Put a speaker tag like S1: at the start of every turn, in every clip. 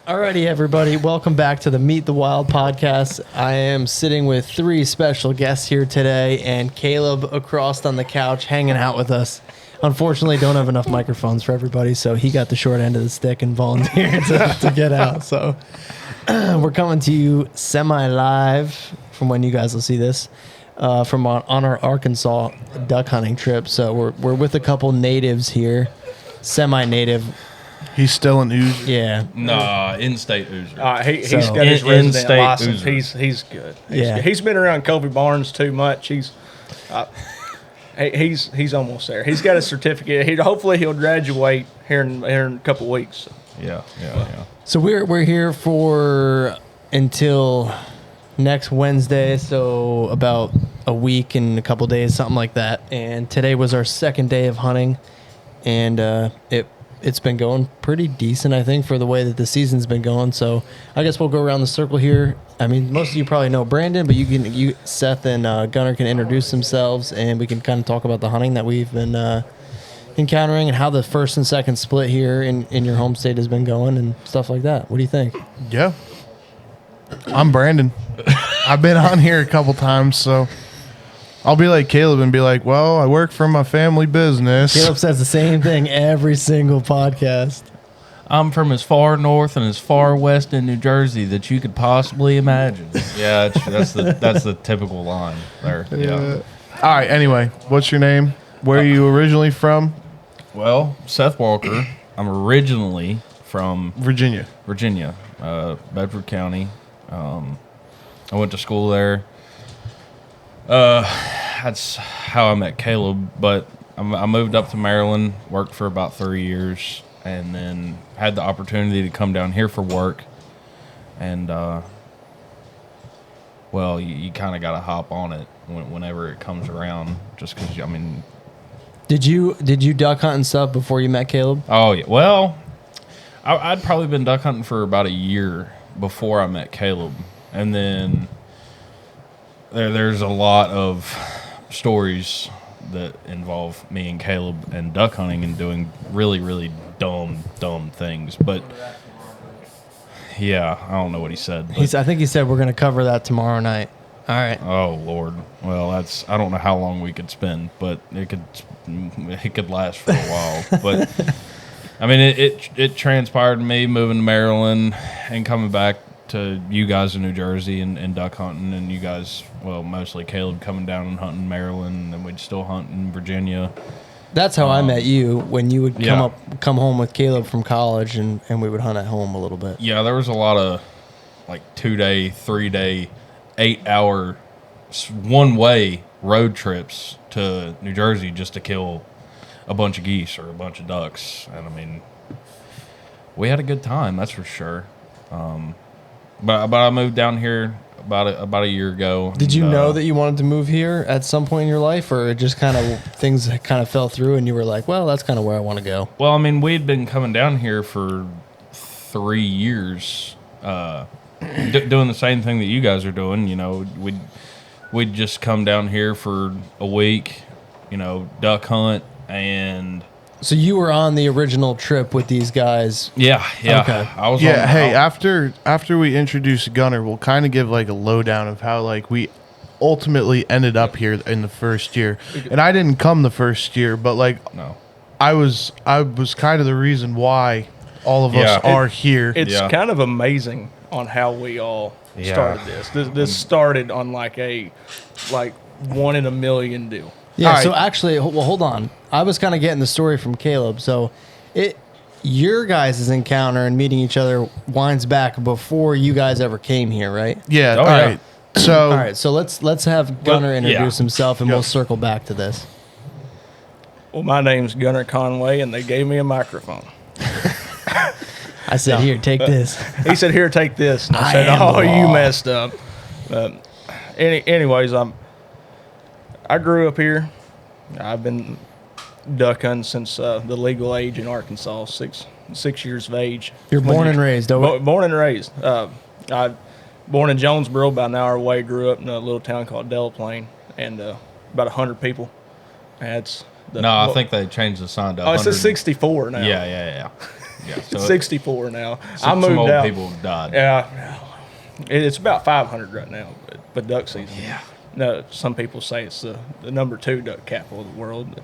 S1: Alrighty, everybody. Welcome back to the Meet the Wild podcast. I am sitting with three special guests here today, and Caleb across on the couch hanging out with us. Unfortunately, don't have enough microphones for everybody, so he got the short end of the stick and volunteered to get out. So we're coming to you semi-live from when you guys will see this, from on our Arkansas duck hunting trip. So we're with a couple natives here, semi-native.
S2: He's still an oozer.
S1: Yeah.
S3: Nah, in-state oozer.
S4: He's got his resident license.
S3: Oozer.
S4: He's good.
S1: Yeah.
S4: He's been around Kobe Barnes too much. He's almost there. He's got a certificate. Hopefully he'll graduate here in a couple weeks.
S3: Yeah.
S1: So we're here for until next Wednesday, so about a week and a couple days, something like that. And today was our second day of hunting, and it's been going pretty decent, I think, for the way that the season's been going. So I guess we'll go around the circle here. I mean, most of you probably know Brandon, but Seth and Gunnar can introduce themselves, and we can kind of talk about the hunting that we've been encountering and how the first and second split here in your home state has been going and stuff like that. What do you think?
S2: Yeah. I'm Brandon. I've been on here a couple times, so I'll be like Caleb and be like, well, I work for my family business.
S1: Caleb says the same thing every single podcast.
S5: I'm from as far north and as far west in New Jersey that you could possibly imagine.
S3: Yeah, that's the typical line there. Yeah.
S2: All right, anyway, what's your name? Where are you originally from?
S3: Well, Seth Walker. I'm originally from
S2: Virginia,
S3: Bedford County. I went to school there. That's how I met Caleb, but I moved up to Maryland, worked for about 3 years, and then had the opportunity to come down here for work. And, well, you kind of got to hop on it whenever it comes around, just because, I mean...
S1: Did you duck hunt and stuff before you met Caleb?
S3: Oh, yeah. Well, I'd probably been duck hunting for about a year before I met Caleb. And then there's a lot of stories that involve me and Caleb and duck hunting and doing really, really dumb things. But, yeah, I don't know what he said.
S1: I think he said we're going to cover that tomorrow night. All right.
S3: Oh, Lord. Well, I don't know how long we could spend, but it could last for a while. But, I mean, it transpired to me moving to Maryland and coming back to you guys in New Jersey and duck hunting, and you guys, well, mostly Caleb coming down and hunting Maryland, and we'd still hunt in Virginia.
S1: That's how I met you, when you would come home with Caleb from college, and we would hunt at home a little bit.
S3: Yeah, there was a lot of, like, 2-day, 3-day, 8-hour, one-way road trips to New Jersey just to kill a bunch of geese or a bunch of ducks. And, I mean, we had a good time, that's for sure. But I moved down here about a year ago.
S1: Did you know that you wanted to move here at some point in your life, or it just kind of things kind of fell through and you were like, well, that's kind of where I want to go?
S3: Well, I mean, we'd been coming down here for 3 years, doing the same thing that you guys are doing. You know, we'd just come down here for a week, you know, duck hunt, and...
S1: So you were on the original trip with these guys?
S3: Yeah.
S1: Okay.
S3: I was.
S2: Yeah, hey, after we introduce Gunnar, we'll kind of give like a lowdown of how like we ultimately ended up here in the first year. And I didn't come the first year, but like
S3: No.
S2: I was kind of the reason why all of us are here.
S4: It's kind of amazing on how we all started this. This started on like 1 in a million deal.
S1: Yeah,
S2: All
S1: so
S2: right.
S1: actually, well, hold on. I was kind of getting the story from Caleb. So your guys' encounter and meeting each other winds back before you guys ever came here, right?
S2: Yeah,
S3: Oh,
S2: all
S3: yeah.
S2: right. So
S1: All right, so let's have Gunnar introduce himself, and
S2: Yep.
S1: we'll circle back to this.
S4: Well, my name's Gunnar Conway, and they gave me a microphone.
S1: I said, here, take this.
S4: He said, here, take this. And I said,
S1: am the
S4: you
S1: law.
S4: messed up. Anyways, I grew up here. I've been duck hunting since the legal age in Arkansas, six years of age.
S1: You're born and raised, over.
S4: Born and raised. I born in Jonesboro, about an hour away. Grew up in a little town called Delaplane, and about 100 people. And it's
S3: I think they changed the sign to 100.
S4: Oh, it says 64 now.
S3: Yeah. Yeah, so
S4: 64 now. I
S3: some
S4: moved
S3: old
S4: out.
S3: people have died.
S4: Yeah, it's about 500 right now, but duck season. Yeah. No, some people say it's the number 2 duck capital of the world.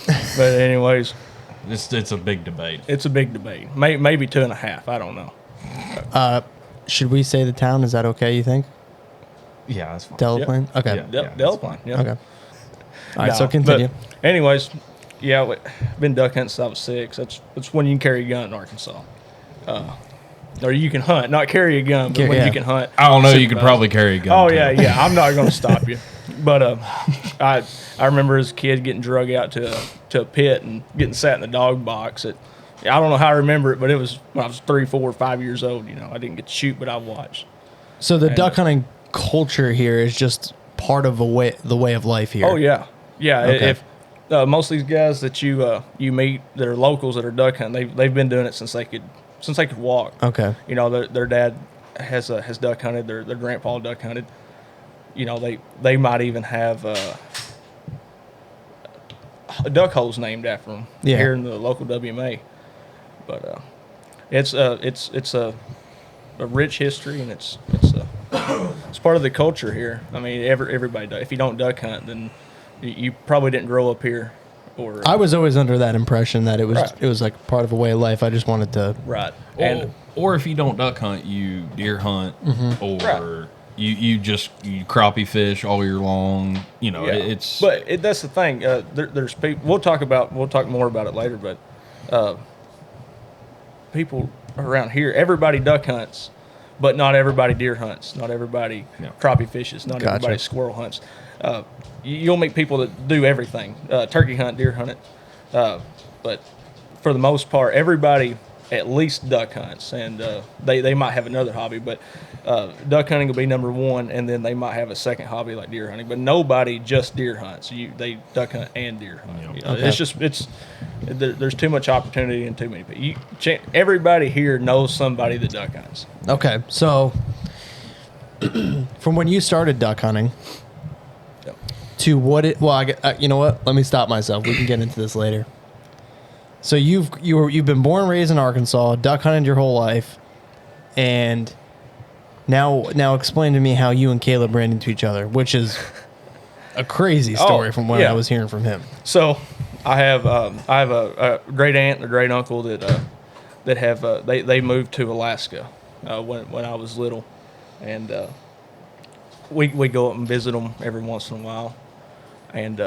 S4: But anyways,
S3: It's a big debate.
S4: it's a big debate. Maybe 2.5. I don't know.
S1: Should we say the town? Is that okay, you think?
S3: Yeah, that's fine.
S1: Delaplane? Okay.
S3: Yeah.
S4: Delpine. Yeah.
S1: Okay. All right,
S4: No,
S1: so continue.
S4: but anyways, yeah, I've been duck hunting since I was 6. That's when you can carry a gun in Arkansas. Or you can hunt, not carry a gun, but when
S1: Yeah.
S4: you can hunt.
S3: I don't know. You could
S4: supervise.
S3: probably carry a gun.
S4: Oh
S3: too.
S4: yeah. I'm not going to stop you. But I remember as a kid getting drug out to a pit and getting sat in the dog box. I don't know how I remember it, but it was when I was 3, 4, 5 years old. You know, I didn't get to shoot, but I watched.
S1: So the duck hunting culture here is just part of the way of life here.
S4: Oh yeah.
S1: Okay.
S4: If most of these guys that you meet that are locals that are duck hunting, they've been doing it since they could walk.
S1: Okay.
S4: You know, their dad has duck hunted. Their grandpa duck hunted. You know, they might even have duck holes named after them here in the local WMA. But it's a rich history, and it's part of the culture here. I mean, everybody does. If you don't duck hunt, then you probably didn't grow up here. Or
S1: I was always under that impression that it was
S4: Right.
S1: it was like part of a way of life. I just wanted to.
S4: right.
S3: Or if you don't duck hunt, you deer hunt, or
S4: Right.
S3: you crappie fish all year long. You know,
S4: Yeah.
S3: it's
S4: That's the thing. There's people. We'll talk more about it later. But people around here, everybody duck hunts, but not everybody deer hunts. Not everybody crappie fishes. Not
S1: Gotcha.
S4: everybody squirrel hunts. You'll meet people that do everything: turkey hunt, deer hunt it. But for the most part, everybody at least duck hunts, and they might have another hobby, but duck hunting will be number 1, and then they might have a second hobby like deer hunting. But nobody just deer hunts. They duck hunt and deer hunt. You know,
S1: Okay.
S4: There's too much opportunity and too many people. Everybody here knows somebody that duck hunts.
S1: Okay, so from when you started duck hunting
S4: Yep.
S1: to what it well, you know what? Let me stop myself. We can get into this later. So you've been born and raised in Arkansas, duck hunted your whole life, and now explain to me how you and Caleb ran into each other, which is a crazy story from what
S4: yeah.
S1: I was hearing from him.
S4: So I have a great aunt and a great uncle that have they moved to Alaska when I was little, and we go up and visit them every once in a while, and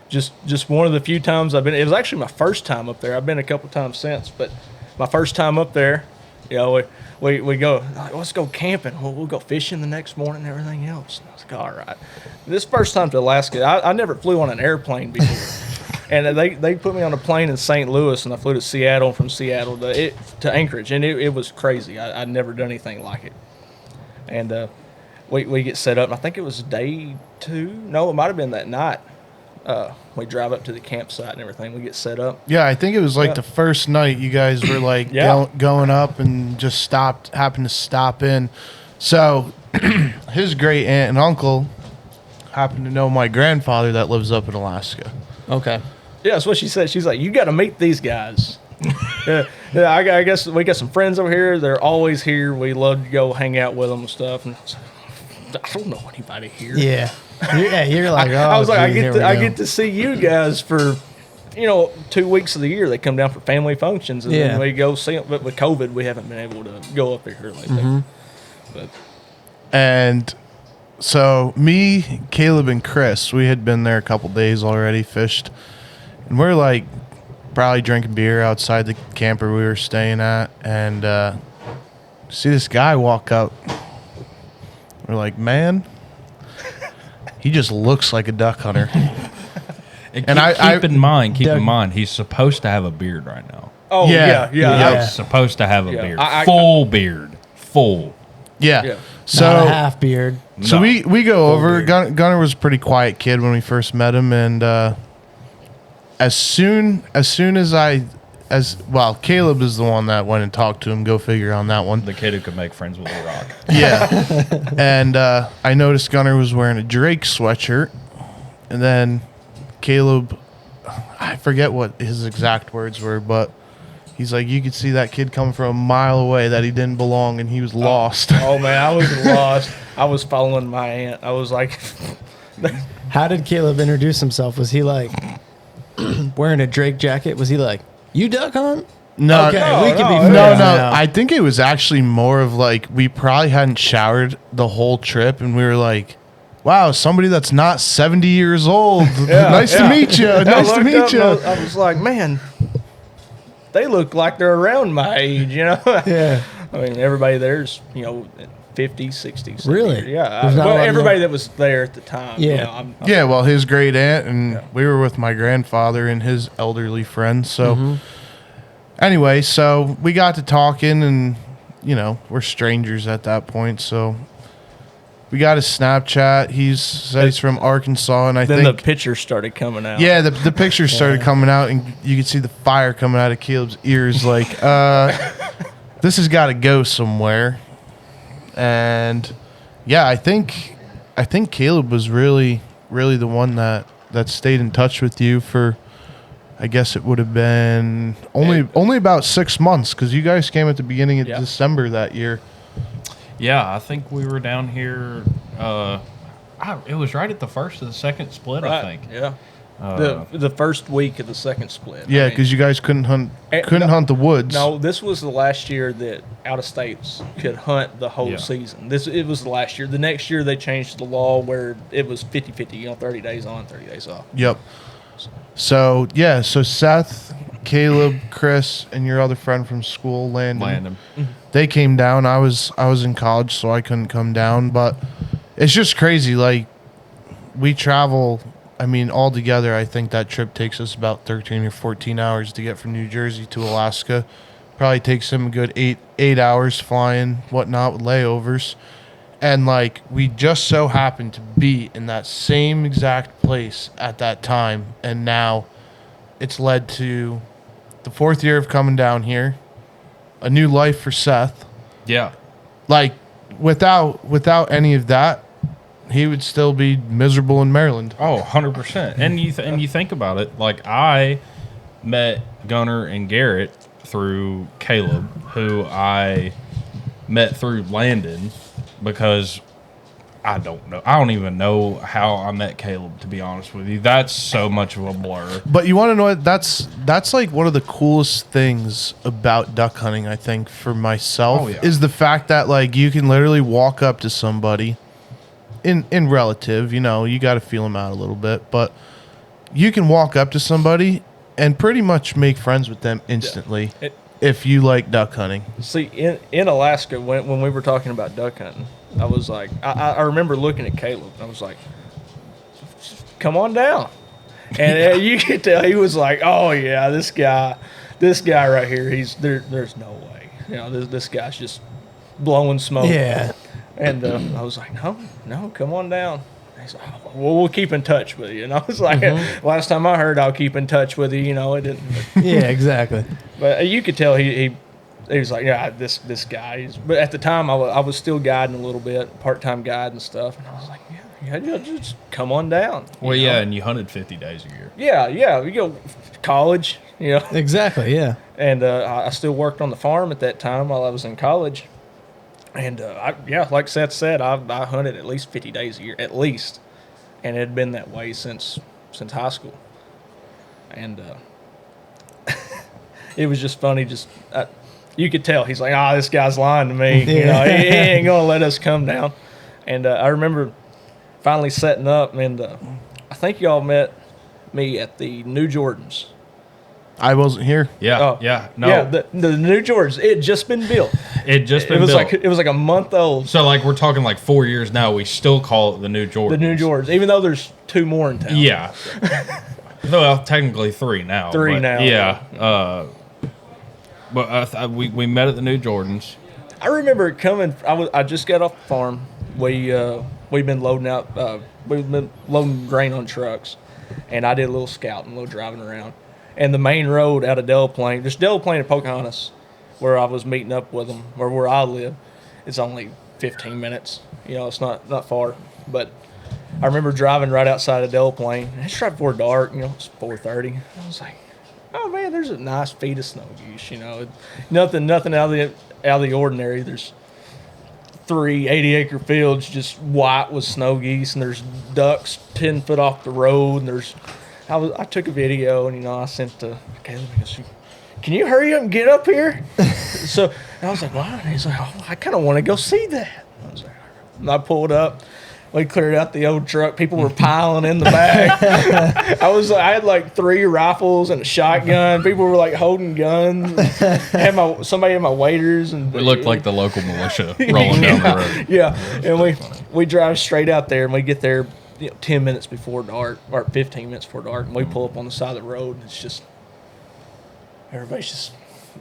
S4: just one of the few times I've been. It was actually my first time up there. I've been a couple times since, but my first time up there, you know, we go, let's go camping. We'll go fishing the next morning and everything else. And I was like, all right. This first time to Alaska, I never flew on an airplane before. And they put me on a plane in St. Louis, and I flew to Seattle, from Seattle to Anchorage, and it was crazy. I'd never done anything like it. And we get set up, and I think it was day 2. No, it might have been that night. We drive up to the campsite and everything. We get set up.
S2: Yeah, I think it was like
S4: Yeah.
S2: the first night you guys were like
S4: Yeah.
S2: going up and just happened to stop in. So his great aunt and uncle happened to know my grandfather that lives up in Alaska.
S1: Okay.
S4: Yeah, that's what she said. She's like, you got to meet these guys. yeah, I guess we got some friends over here. They're always here. We love to go hang out with them and stuff. And I was like, I don't know anybody here.
S1: Yeah. You're like, oh,
S4: I was like,
S1: geez,
S4: I
S1: here we
S4: get to see you guys for, 2 weeks of the year. They come down for family functions, and
S1: Yeah.
S4: then we go see them. But with COVID, we haven't been able to go up there lately.
S1: Mm-hmm.
S4: But
S2: And so me, Caleb, and Chris, we had been there a couple days already, fished. And we're like probably drinking beer outside the camper we were staying at. And see this guy walk up. We're like, man, he just looks like a duck hunter.
S3: And
S2: And
S3: keep in mind,
S1: Doug-
S3: he's supposed to have a beard right now.
S4: oh
S2: Yeah.
S1: Yeah.
S3: He's supposed to have a
S4: Yeah.
S3: beard,
S4: I-
S3: full beard, full.
S2: Yeah.
S4: Yeah.
S2: So
S1: Not a half beard.
S2: So
S3: No.
S2: we go over.
S1: beard.
S2: Gunner was a pretty quiet kid when we first met him, and as soon as Caleb is the one that went and talked to him. Go figure on that one.
S3: The kid who could make friends with a rock.
S2: Yeah, and I noticed Gunner was wearing a Drake sweatshirt, and then Caleb, I forget what his exact words were, but He's like, you could see that kid come from a mile away that he didn't belong and he was lost.
S4: Oh man, I was lost. I was following my aunt. I was like,
S1: How did Caleb introduce himself? Was he like wearing a Drake jacket? Was he like, you duck hunt?
S2: No,
S1: Okay,
S4: no,
S1: we can be
S4: no,
S1: friends
S2: no.
S1: now.
S2: I think it was actually more of like we probably hadn't showered the whole trip, and we were like, "Wow, somebody that's not 70 years old. Nice to meet you.
S4: I
S2: Nice to
S4: looked up
S2: meet you."
S4: and I was like, man, they look like they're around my age, you know?
S1: Yeah.
S4: I mean, everybody there's, 50s, 60s.
S1: Really?
S4: 70s. Yeah.
S1: There's not a lot of
S4: Everybody that was there at the time.
S1: Yeah.
S4: You know, I'm
S2: Yeah, well, his great aunt and we were with my grandfather and his elderly friends. So anyway, so we got to talking, and we're strangers at that point. So we got a Snapchat. He said he's from Arkansas, and I
S4: then
S2: think
S4: the pictures started coming out.
S2: yeah, the pictures started coming out, and you could see the fire coming out of Caleb's ears. Like, this has got to go somewhere. And yeah, I think Caleb was really the one that stayed in touch with you for, I guess it would have been only about 6 months, because you guys came at the beginning of December that year.
S3: Yeah, I think we were down here. It was right at the first of the second split,
S4: Right.
S3: I think.
S4: Yeah. The first week of the second split.
S2: Yeah,
S4: I mean,
S2: because you guys couldn't hunt
S4: no-
S2: hunt the woods.
S4: No, this was the last year that out of states could hunt the whole
S3: Yeah.
S4: season. It was the last year. The next year they changed the law where it was 50-50, 30 days on, 30 days off.
S2: Yep. So yeah, so Seth, Caleb, Chris, and your other friend from school, Landon. They came down. I was in college, so I couldn't come down. But it's just crazy. Like, we travel. I mean, all together, I think that trip takes us about 13 or 14 hours to get from New Jersey to Alaska. Probably takes him a good eight hours flying, whatnot, with layovers. And like, we just so happened to be in that same exact place at that time, and now it's led to the 4th year of coming down here, a new life for Seth.
S3: Yeah.
S2: Like, without any of that, he would still be miserable in Maryland.
S3: Oh, 100%. And you think about it, like, I met Gunnar and Garrett through Caleb, who I met through Landon, because I don't even know how I met Caleb, to be honest with you. That's so much of a blur.
S2: But you want to know what? That's like one of the coolest things about duck hunting, I think, for myself, is the fact that like you can literally walk up to somebody in relative, you got to feel them out a little bit, but you can walk up to somebody and pretty much make friends with them instantly if you like duck hunting.
S4: See, in Alaska, when we were talking about duck hunting, I was like, I remember looking at Caleb, and I was like, come on down. And you could tell he was like, oh, yeah, this guy right here, there's no way. This guy's just blowing smoke.
S1: Yeah.
S4: And I was like, no, come on down. And he's like, oh, well, we'll keep in touch with you. And I was like, last time I heard, I'll keep in touch with you. It didn't.
S1: Yeah, exactly.
S4: But you could tell he was like, yeah, this guy. But at the time, I was still guiding a little bit, part-time guide and stuff. And I was like, yeah, just come on down.
S3: Well, yeah, and you hunted 50 days a year.
S4: Yeah. You go college,
S1: Exactly, yeah.
S4: And I still worked on the farm at that time while I was in college. And, like Seth said, I hunted at least 50 days a year, at least. And it had been that way since high school. And it was just funny. You could tell. He's like, this guy's lying to me. He ain't going to let us come down. And I remember finally setting up, and I think y'all met me at the New Jordans.
S2: I wasn't here.
S3: Yeah. No.
S4: Yeah, the New Jordans. It had just been built.
S3: It just been
S4: was
S3: built.
S4: it was like a month old.
S3: So, like, we're talking like 4 years now. We still call it the New Jordans.
S4: The New Jordans, even though there's 2 more in town.
S3: Yeah. Well, technically 3 now.
S4: 3 now.
S3: Yeah. But we met at the New Jordans.
S4: I remember it coming. I just got off the farm. We've been loading grain on trucks, and I did a little scouting, a little driving around. And the main road out of Delaplane, there's Delaplane and Pocahontas, where I was meeting up with them, or where I live. It's only 15 minutes. It's not far. But I remember driving right outside of Delaplane. It's right before dark. It's 4:30. I was like, oh man, yeah, there's a nice feed of snow geese. Nothing out of the ordinary. There's 3 80-acre fields just white with snow geese, and there's ducks 10 foot off the road. And I took a video, and I sent to Caleb. He goes, "Can you hurry up and get up here?" So I was like, "Why?" And he's like, "Oh, I kind of want to go see that." I was like, and I pulled up. We cleared out the old truck. People were piling in the back. I had like 3 rifles and a shotgun. People were like holding guns. Somebody had my waders, and
S3: It looked like the local militia rolling down the road.
S4: Yeah, and we drive straight out there, and we get there 10 minutes before dark, or 15 minutes before dark, and we pull up on the side of the road, and it's just everybody's just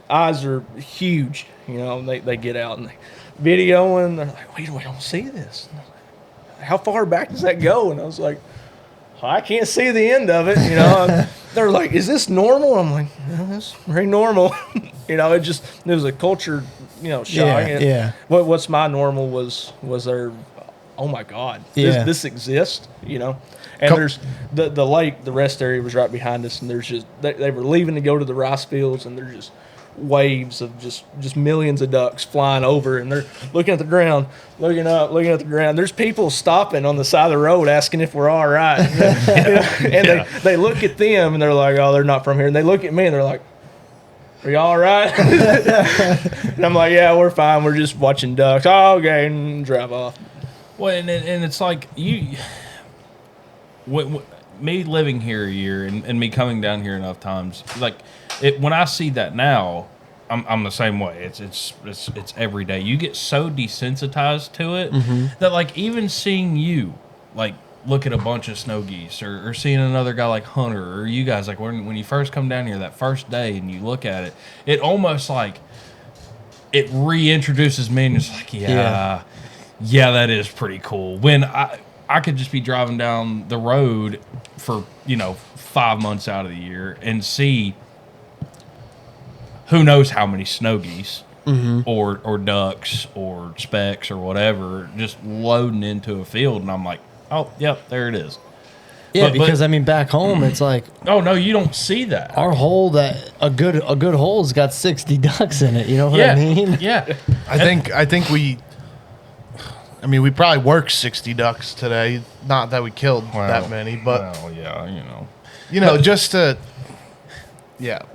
S4: eyes are huge. They get out and they videoing. They're like, we don't see this. How far back does that go? And I was like, I can't see the end of it. They're like, is this normal? I'm like, yeah, that's very normal. It was a culture, shock.
S1: Yeah.
S4: What's my normal was their, oh my God, this exists, And there's the lake, the rest area was right behind us, and there's just, they were leaving to go to the rice fields, and there's just waves of just millions of ducks flying over, and they're looking at the ground, looking up, looking at the ground. There's people stopping on the side of the road asking if we're all right. And they look at them, and they're like, oh, they're not from here. And they look at me, and they're like, are you all right? And I'm like, yeah, we're fine. We're just watching ducks. Oh, okay, and drive off.
S3: Well, and it's like me living here a year and me coming down here enough times, like when I see that now, I'm the same way. It's every day. You get so desensitized to it that like even seeing you like look at a bunch of snow geese or seeing another guy like Hunter or you guys, like when you first come down here that first day and you look at it, it almost like it reintroduces me and it's like, yeah, that is pretty cool. When I could just be driving down the road for, 5 months out of the year and see who knows how many snow geese or ducks or specks or whatever just loading into a field. And I'm like, oh, yep, there it is.
S1: Yeah, because back home it's like,
S3: oh no, you don't see that.
S1: Our hole, that a good hole's got 60 ducks in it. You know what I mean?
S3: Yeah.
S2: I think we probably worked 60 ducks today. Not that we killed that many, but just to,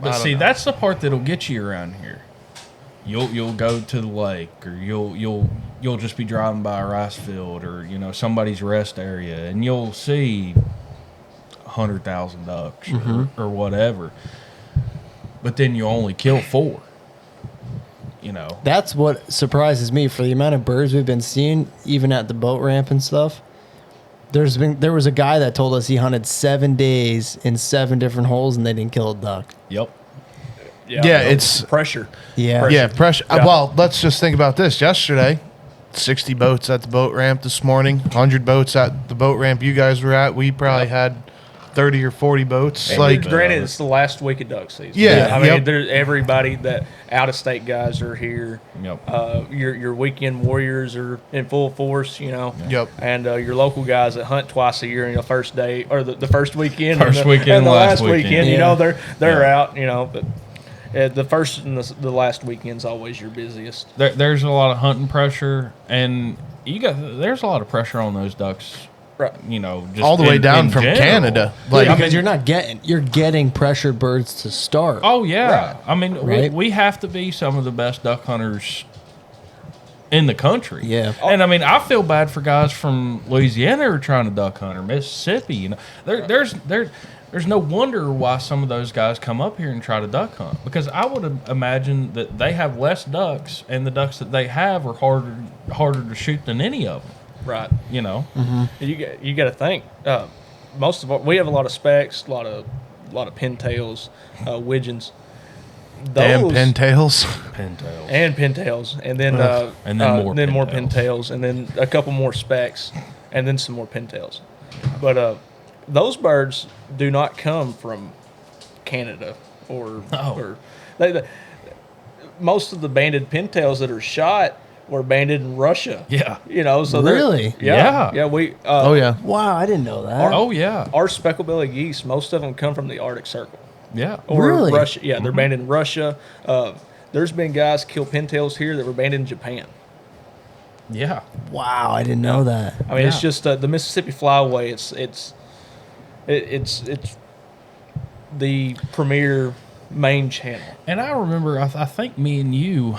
S3: But see, that's the part that'll get you around here. You'll go to the lake, or you'll just be driving by a rice field, or somebody's rest area, and you'll see 100,000 ducks or whatever. But then you only kill 4.
S1: That's what surprises me for the amount of birds we've been seeing, even at the boat ramp and stuff. There was a guy that told us he hunted 7 days in 7 different holes and they didn't kill a duck.
S3: Yep.
S2: Yeah, it's
S4: pressure.
S2: Yeah, pressure.
S4: Yeah.
S2: Well, let's just think about this. Yesterday, 60 boats at the boat ramp this morning, 100 boats at the boat ramp you guys were at. We probably had 30 or 40 boats.
S4: And granted, it's the last week of duck season.
S2: Yeah.
S4: There's everybody that out-of-state guys are here.
S3: Yep.
S4: Your weekend warriors are in full force,
S2: Yep.
S4: And your local guys that hunt twice a year, first day or the first weekend,
S3: and the
S4: last weekend.
S1: Yeah.
S4: They're out, but. The first and the last weekend's always your busiest.
S3: There's a lot of hunting pressure, and there's a lot of pressure on those ducks.
S4: Right.
S3: Just
S2: all the way down from
S3: general.
S2: Canada.
S1: Because you're getting pressured birds to start.
S3: Oh yeah,
S4: Right.
S1: Right.
S3: we have to be some of the best duck hunters in the country.
S1: Yeah.
S3: And I feel bad for guys from Louisiana who are trying to duck hunt or Mississippi. There's no wonder why some of those guys come up here and try to duck hunt, because I would imagine that they have less ducks, and the ducks that they have are harder to shoot than any of them.
S4: Right.
S3: You
S4: got to think. We have a lot of specks, a lot of pintails, widgeons.
S2: Damn pintails.
S3: Pintails.
S4: And then more pintails, and then a couple more specks, and then some more pintails. But those birds do not come from Canada or most of the banded pintails that are shot were banded in Russia.
S3: Yeah.
S4: So
S1: really?
S4: Yeah. We.
S2: Oh yeah.
S1: Wow, I didn't know that.
S3: Oh yeah.
S4: Our speckled belly geese, most of them come from the Arctic Circle.
S3: Yeah.
S4: or
S1: Really?
S4: Russia. Yeah, they're banned in Russia. There's been guys kill pintails here that were banned in Japan.
S3: Yeah.
S1: Wow, I didn't know that.
S4: I mean, it's
S3: Yeah.
S4: just the Mississippi Flyway. It's the premier main channel.
S3: And I remember, I think me and you,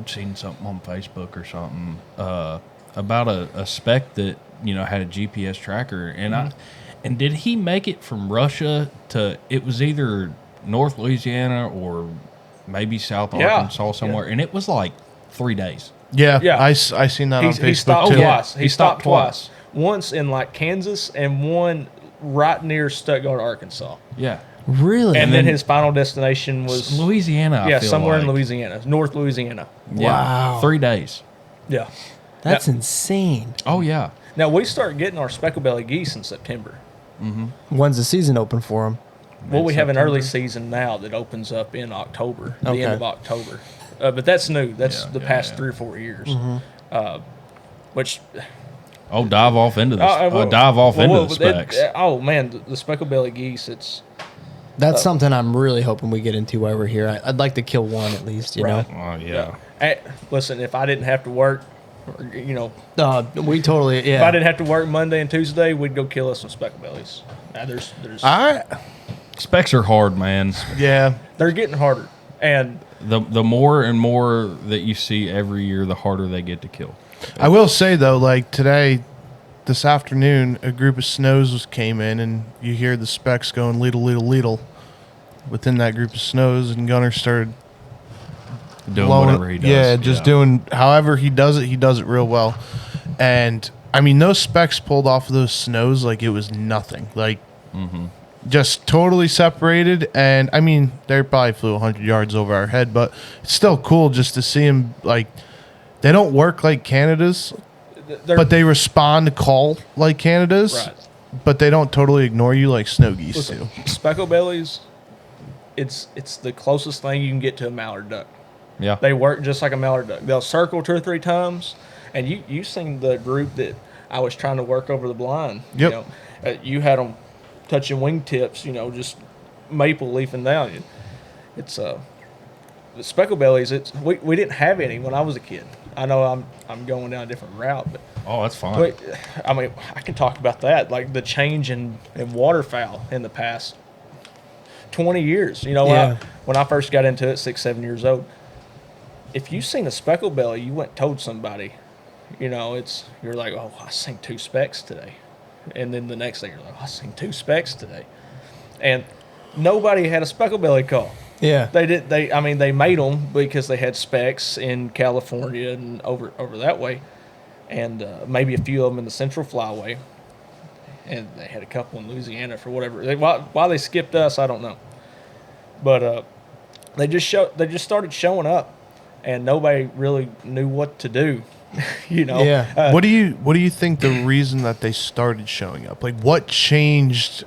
S3: seen something on Facebook or something about a spec that had a GPS tracker, and and did he make it from Russia to? It was either North Louisiana or maybe South
S4: Yeah.
S3: Arkansas somewhere, and it was like 3 days.
S2: Yeah,
S4: Yeah.
S2: I seen that on
S4: He
S2: Facebook
S4: stopped
S2: too.
S4: twice.
S3: He
S4: He
S3: stopped
S4: stopped twice. Once in like Kansas and one right near Stuttgart, Arkansas.
S3: Yeah,
S1: Really?
S4: And then his final destination was
S3: Louisiana. I feel
S4: somewhere in
S3: like.
S4: Louisiana, North Louisiana.
S3: Yeah.
S1: Wow.
S3: 3 days.
S4: Yeah.
S1: That's insane.
S3: Oh yeah.
S4: Now we start getting our speckle belly geese in September.
S1: When's the season open for them?
S4: Well, we have an early
S3: Mid-September.
S4: season now that opens up in October, the
S1: Okay.
S4: end of October. But that's new. That's
S3: Yeah,
S4: the
S3: yeah,
S4: past
S3: yeah.
S4: 3 or 4 years. Which
S3: Oh, dive off into this.
S4: well,
S3: dive off
S4: well,
S3: into
S4: well,
S3: the specs.
S4: oh man, the speckle belly geese. It's
S1: That's something I'm really hoping we get into while we're here. I'd like to kill one at least, you
S4: Right.
S3: Oh yeah.
S4: Listen, if I didn't have to work,
S1: know. We totally,
S4: if I
S1: yeah.
S4: didn't have to work Monday and Tuesday, we'd go kill us some speckle bellies. Now there's
S2: I
S3: Specs are hard, man.
S2: yeah.
S4: they're getting harder, and
S3: The more and more that you see every year, the harder they get to kill.
S2: I will say though, like today, this afternoon, a group of snows came in, and you hear the specs going little, little, little within that group of snows, and Gunner started
S3: Doing
S2: blowing
S3: whatever
S2: it.
S3: he does.
S2: Yeah, just doing however he does it real well. And I mean, those specs pulled off of those snows like it was nothing. Like just totally separated. And I mean, they probably flew 100 yards over our head, but it's still cool just to see them. Like they don't work like Canada's,
S4: they're
S2: but they respond to call like Canada's.
S4: right.
S2: But they don't totally ignore you like snow geese
S4: Listen,
S2: do.
S4: speckle bellies, it's the closest thing you can get to a mallard duck.
S3: Yeah.
S4: They work just like a mallard duck. They'll circle 2 or 3 times, and you seen the group that I was trying to work over the blind.
S2: Yep.
S4: You had them touching wingtips. Just maple leafing down. It's the speckle bellies. We didn't have any when I was a kid. I know I'm going down a different route, but
S3: Oh, that's fine.
S4: wait, I mean I can talk about that, like the change in waterfowl in the past 20 years.
S1: Yeah.
S4: When I first got into it, 6-7 years old. If you seen a speckle belly, you went and told somebody. You're like, oh, I seen 2 specks today, and then the next day you're like, I seen 2 specks today, and nobody had a speckle belly call.
S1: Yeah.
S4: They did. They made them because they had specks in California and over that way, and maybe a few of them in the Central Flyway, and they had a couple in Louisiana for whatever. Why they skipped us, I don't know. But they just started showing up, and nobody really knew what to do.
S1: Yeah.
S2: What do you think the reason that they started showing up? Like what changed?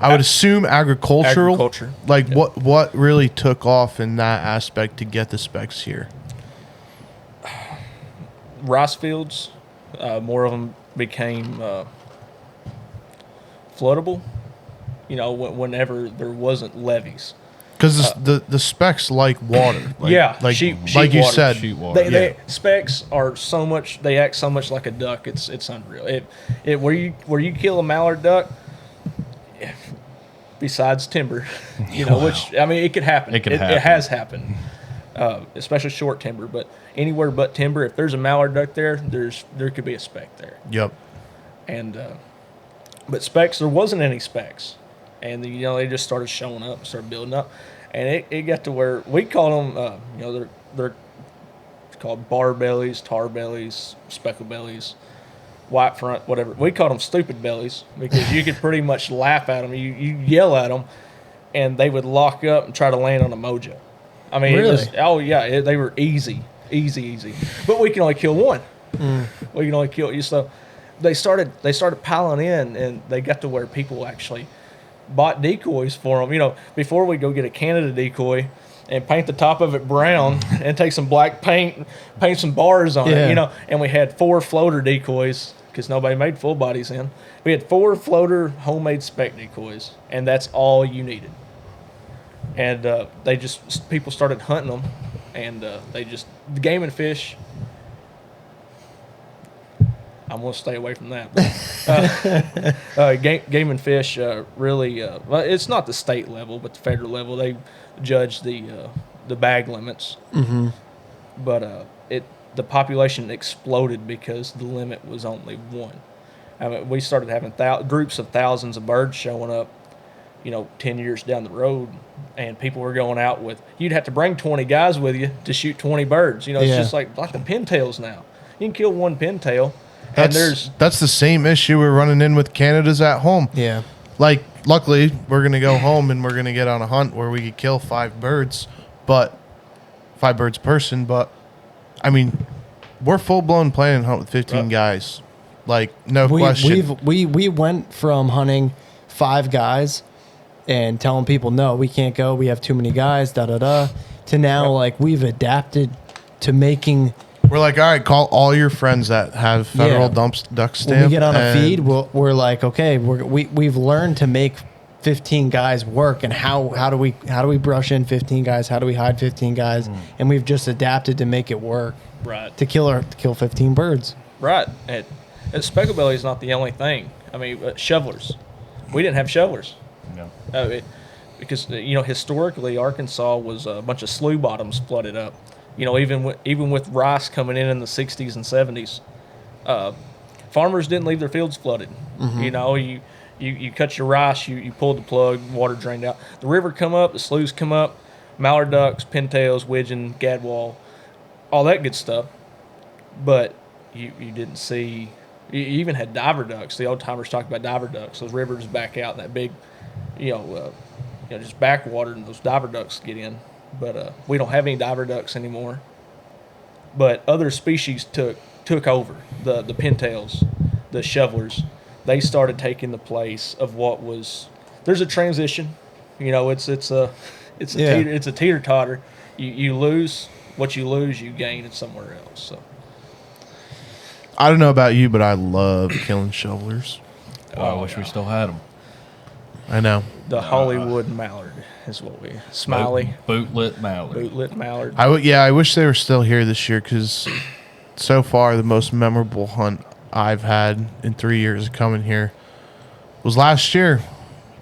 S2: I would assume agricultural.
S4: Agriculture.
S2: Like what really took off in that aspect to get the specs here?
S4: Rice fields, more of them became floodable. Whenever there wasn't levees.
S2: Because the specs like water. Like,
S4: Yeah,
S2: like
S4: sheep
S2: like you
S4: water.
S2: said.
S3: Sheet water.
S4: They specs are so much. They act so much like a duck. It's unreal. Where you kill a mallard duck, besides timber, which I mean it could happen.
S3: It could
S4: It
S3: happen.
S4: has happened, especially short timber. But anywhere but timber, if there's a mallard duck there could be a speck there.
S2: Yep.
S4: And but specs, there wasn't any specs, and they just started showing up, and started building up, and it got to where we call them. They're called bar bellies, tar bellies, speckle bellies, white front, whatever. We call them stupid bellies because you could pretty much laugh at them. You yell at them, and they would lock up and try to land on a mojo. I mean,
S1: Really?
S4: they were easy. But we can only kill one. We can only kill you. So they started piling in, and they got to where people actually bought decoys for them. Before we go get a Canada decoy and paint the top of it brown and take some black paint some bars on
S1: Yeah.
S4: it, and we had 4 floater decoys because nobody made full bodies in. We had 4 floater homemade spec decoys, and that's all you needed. and people started hunting them, and the game and fish. I'm going to stay away from that. Game and Fish really, well, it's not the state level, but the federal level. They judge the bag limits.
S1: Mm-hmm.
S4: But the population exploded because the limit was only one. I mean, we started having groups of thousands of birds showing up, 10 years down the road, and people were going out with, you'd have to bring 20 guys with you to shoot 20 birds. It's just like the pintails now. You can kill one pintail.
S2: That's the same issue we're running in with Canada's at home.
S1: Yeah.
S2: Like, luckily, we're going to go home and we're going to get on a hunt where we could kill 5 birds a person. But, I mean, we're full-blown planning hunt with 15 guys. Like, no question.
S1: We went from hunting 5 guys and telling people, no, we can't go. We have too many guys, to now, like, we've adapted to making...
S2: We're like, all right, call all your friends that have federal duck stamp.
S1: When we get on a feed, we're like, okay, we've learned to make 15 guys work, and how do we brush in 15 guys? How do we hide 15 guys? And we've just adapted to make it work.
S4: Right.
S1: To kill 15 birds.
S4: Right. And specklebelly is not the only thing. I mean, shovelers. We didn't have shovelers.
S3: No.
S4: Because historically Arkansas was a bunch of slough bottoms flooded up. Even with rice coming in the 60s and 70s, farmers didn't leave their fields flooded. Mm-hmm. You cut your rice, you pulled the plug, water drained out. The river come up, the sloughs come up, mallard ducks, pintails, widgeon, gadwall, all that good stuff. But you didn't see. You even had diver ducks. The old timers talked about diver ducks. Those rivers back out in that big, just backwater, and those diver ducks get in. But we don't have any diver ducks anymore. But other species took over. The pintails, the shovelers, they started taking the place of what was. There's a transition, it's a teeter totter. You lose what you lose, you gain it somewhere else. So
S2: I don't know about you, but I love killing shovelers.
S3: I wish we still had them.
S2: I know.
S4: The Hollywood mallard is what we smiley
S3: bootlit mallard.
S4: Bootlit mallard.
S2: I wish they were still here this year, because so far the most memorable hunt I've had in 3 years of coming here was last year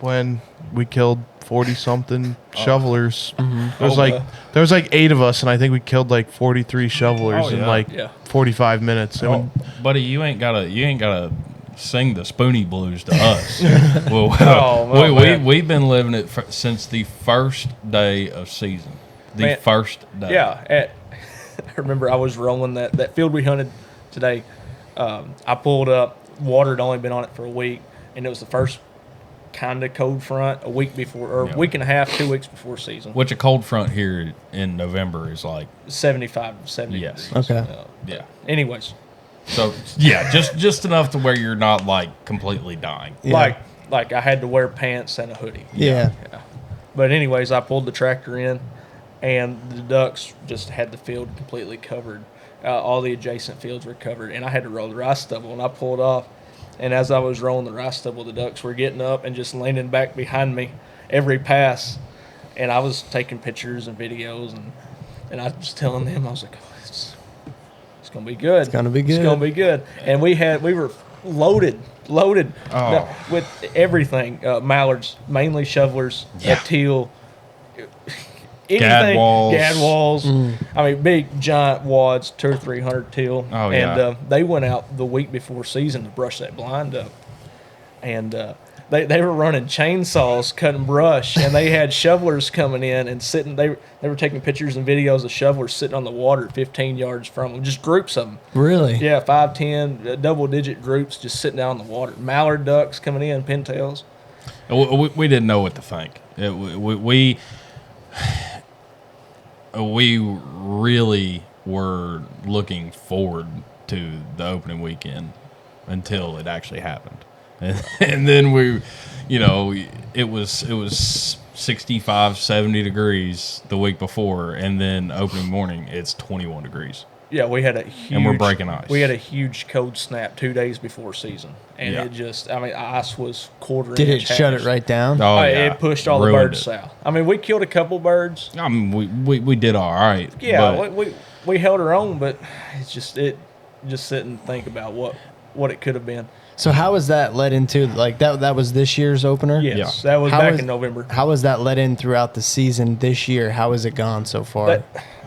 S2: when we killed 40-something shovelers. Mm-hmm. There was like 8 of us, and I think we killed like 43 shovelers in 45 minutes.
S3: Buddy, you ain't gotta sing the Spoonie Blues to us. We've been living it since the first day of season. First day.
S4: Yeah. I remember I was rolling that field we hunted today. I pulled up. Water had only been on it for a week, and it was the first kind of cold front a week before, or a week and a half, 2 weeks before season.
S3: Which a cold front here in November is like
S4: 75, 70
S3: yes.
S4: degrees.
S1: Okay.
S3: Yeah.
S4: Anyways.
S3: So just enough to where you're not like completely dying.
S1: Yeah.
S4: Like I had to wear pants and a hoodie.
S1: Yeah.
S4: But anyways, I pulled the tractor in, and the ducks just had the field completely covered. All the adjacent fields were covered, and I had to roll the rice stubble, and I pulled off. And as I was rolling the rice stubble, the ducks were getting up and just leaning back behind me every pass. And I was taking pictures and videos, and I was telling them, I was like, it's going to be good.
S1: It's going to be good.
S4: It's going to be good. And we were loaded with everything. Mallards, mainly shovelers, teal, anything. Gadwalls. I mean, big, giant wads, 200 or 300 teal.
S3: Oh, yeah.
S4: And they went out the week before season to brush that blind up. And they were running chainsaws, cutting brush, and they had shovelers coming in and sitting. They were taking pictures and videos of shovelers sitting on the water 15 yards from them, just groups of them.
S1: Really?
S4: Yeah, 5, 10, double-digit groups just sitting down in the water. Mallard ducks coming in, pintails.
S3: We didn't know what to think. We really were looking forward to the opening weekend until it actually happened. And then it was 65, 70 degrees the week before, and then opening morning it's 21 degrees.
S4: Yeah, we had a huge,
S3: And we're breaking ice.
S4: We had a huge cold snap 2 days before season, and
S3: Yeah.
S4: it just, I mean, ice was quarter.
S1: Did it
S4: inch,
S1: shut
S4: half
S1: it right down?
S3: Oh, yeah.
S4: It pushed all the
S3: Ruined
S4: birds
S3: it.
S4: south. I mean, we killed a couple birds.
S3: I mean, we did all right.
S4: Yeah,
S3: but
S4: we held our own, but it's just sit and think about what it could have been.
S1: So how was that led into, like, that was this year's opener?
S4: Yes, that was
S1: How
S4: back
S1: was-
S4: in November.
S1: How was that led in throughout the season this year? How has it gone so far?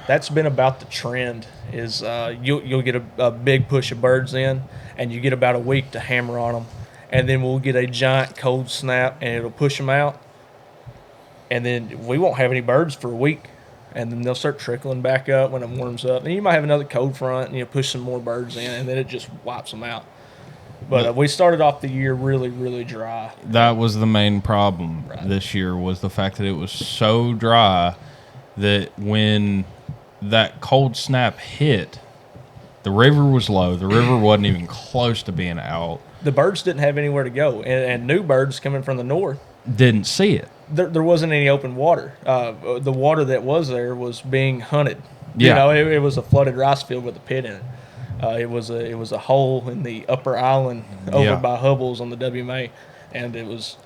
S4: That's been about the trend. Is you'll get a big push of birds in, and you get about a week to hammer on them, and then we'll get a giant cold snap, and it'll push them out, and then we won't have any birds for a week, and then they'll start trickling back up when it warms up. And you might have another cold front, and you push some more birds in, and then it just wipes them out. But we started off the year really, really dry.
S3: that was the main problem
S4: Right.
S3: this year, was the fact that it was so dry that when that cold snap hit, the river was low. The river wasn't even close to being out.
S4: The birds didn't have anywhere to go, and new birds coming from the north.
S3: Didn't see it.
S4: There wasn't any open water. The water that was there was being hunted.
S3: Yeah.
S4: You know, it was a flooded rice field with a pit in it. It was a hole in the upper island over
S3: Yeah.
S4: by Hubble's on the WMA, and it was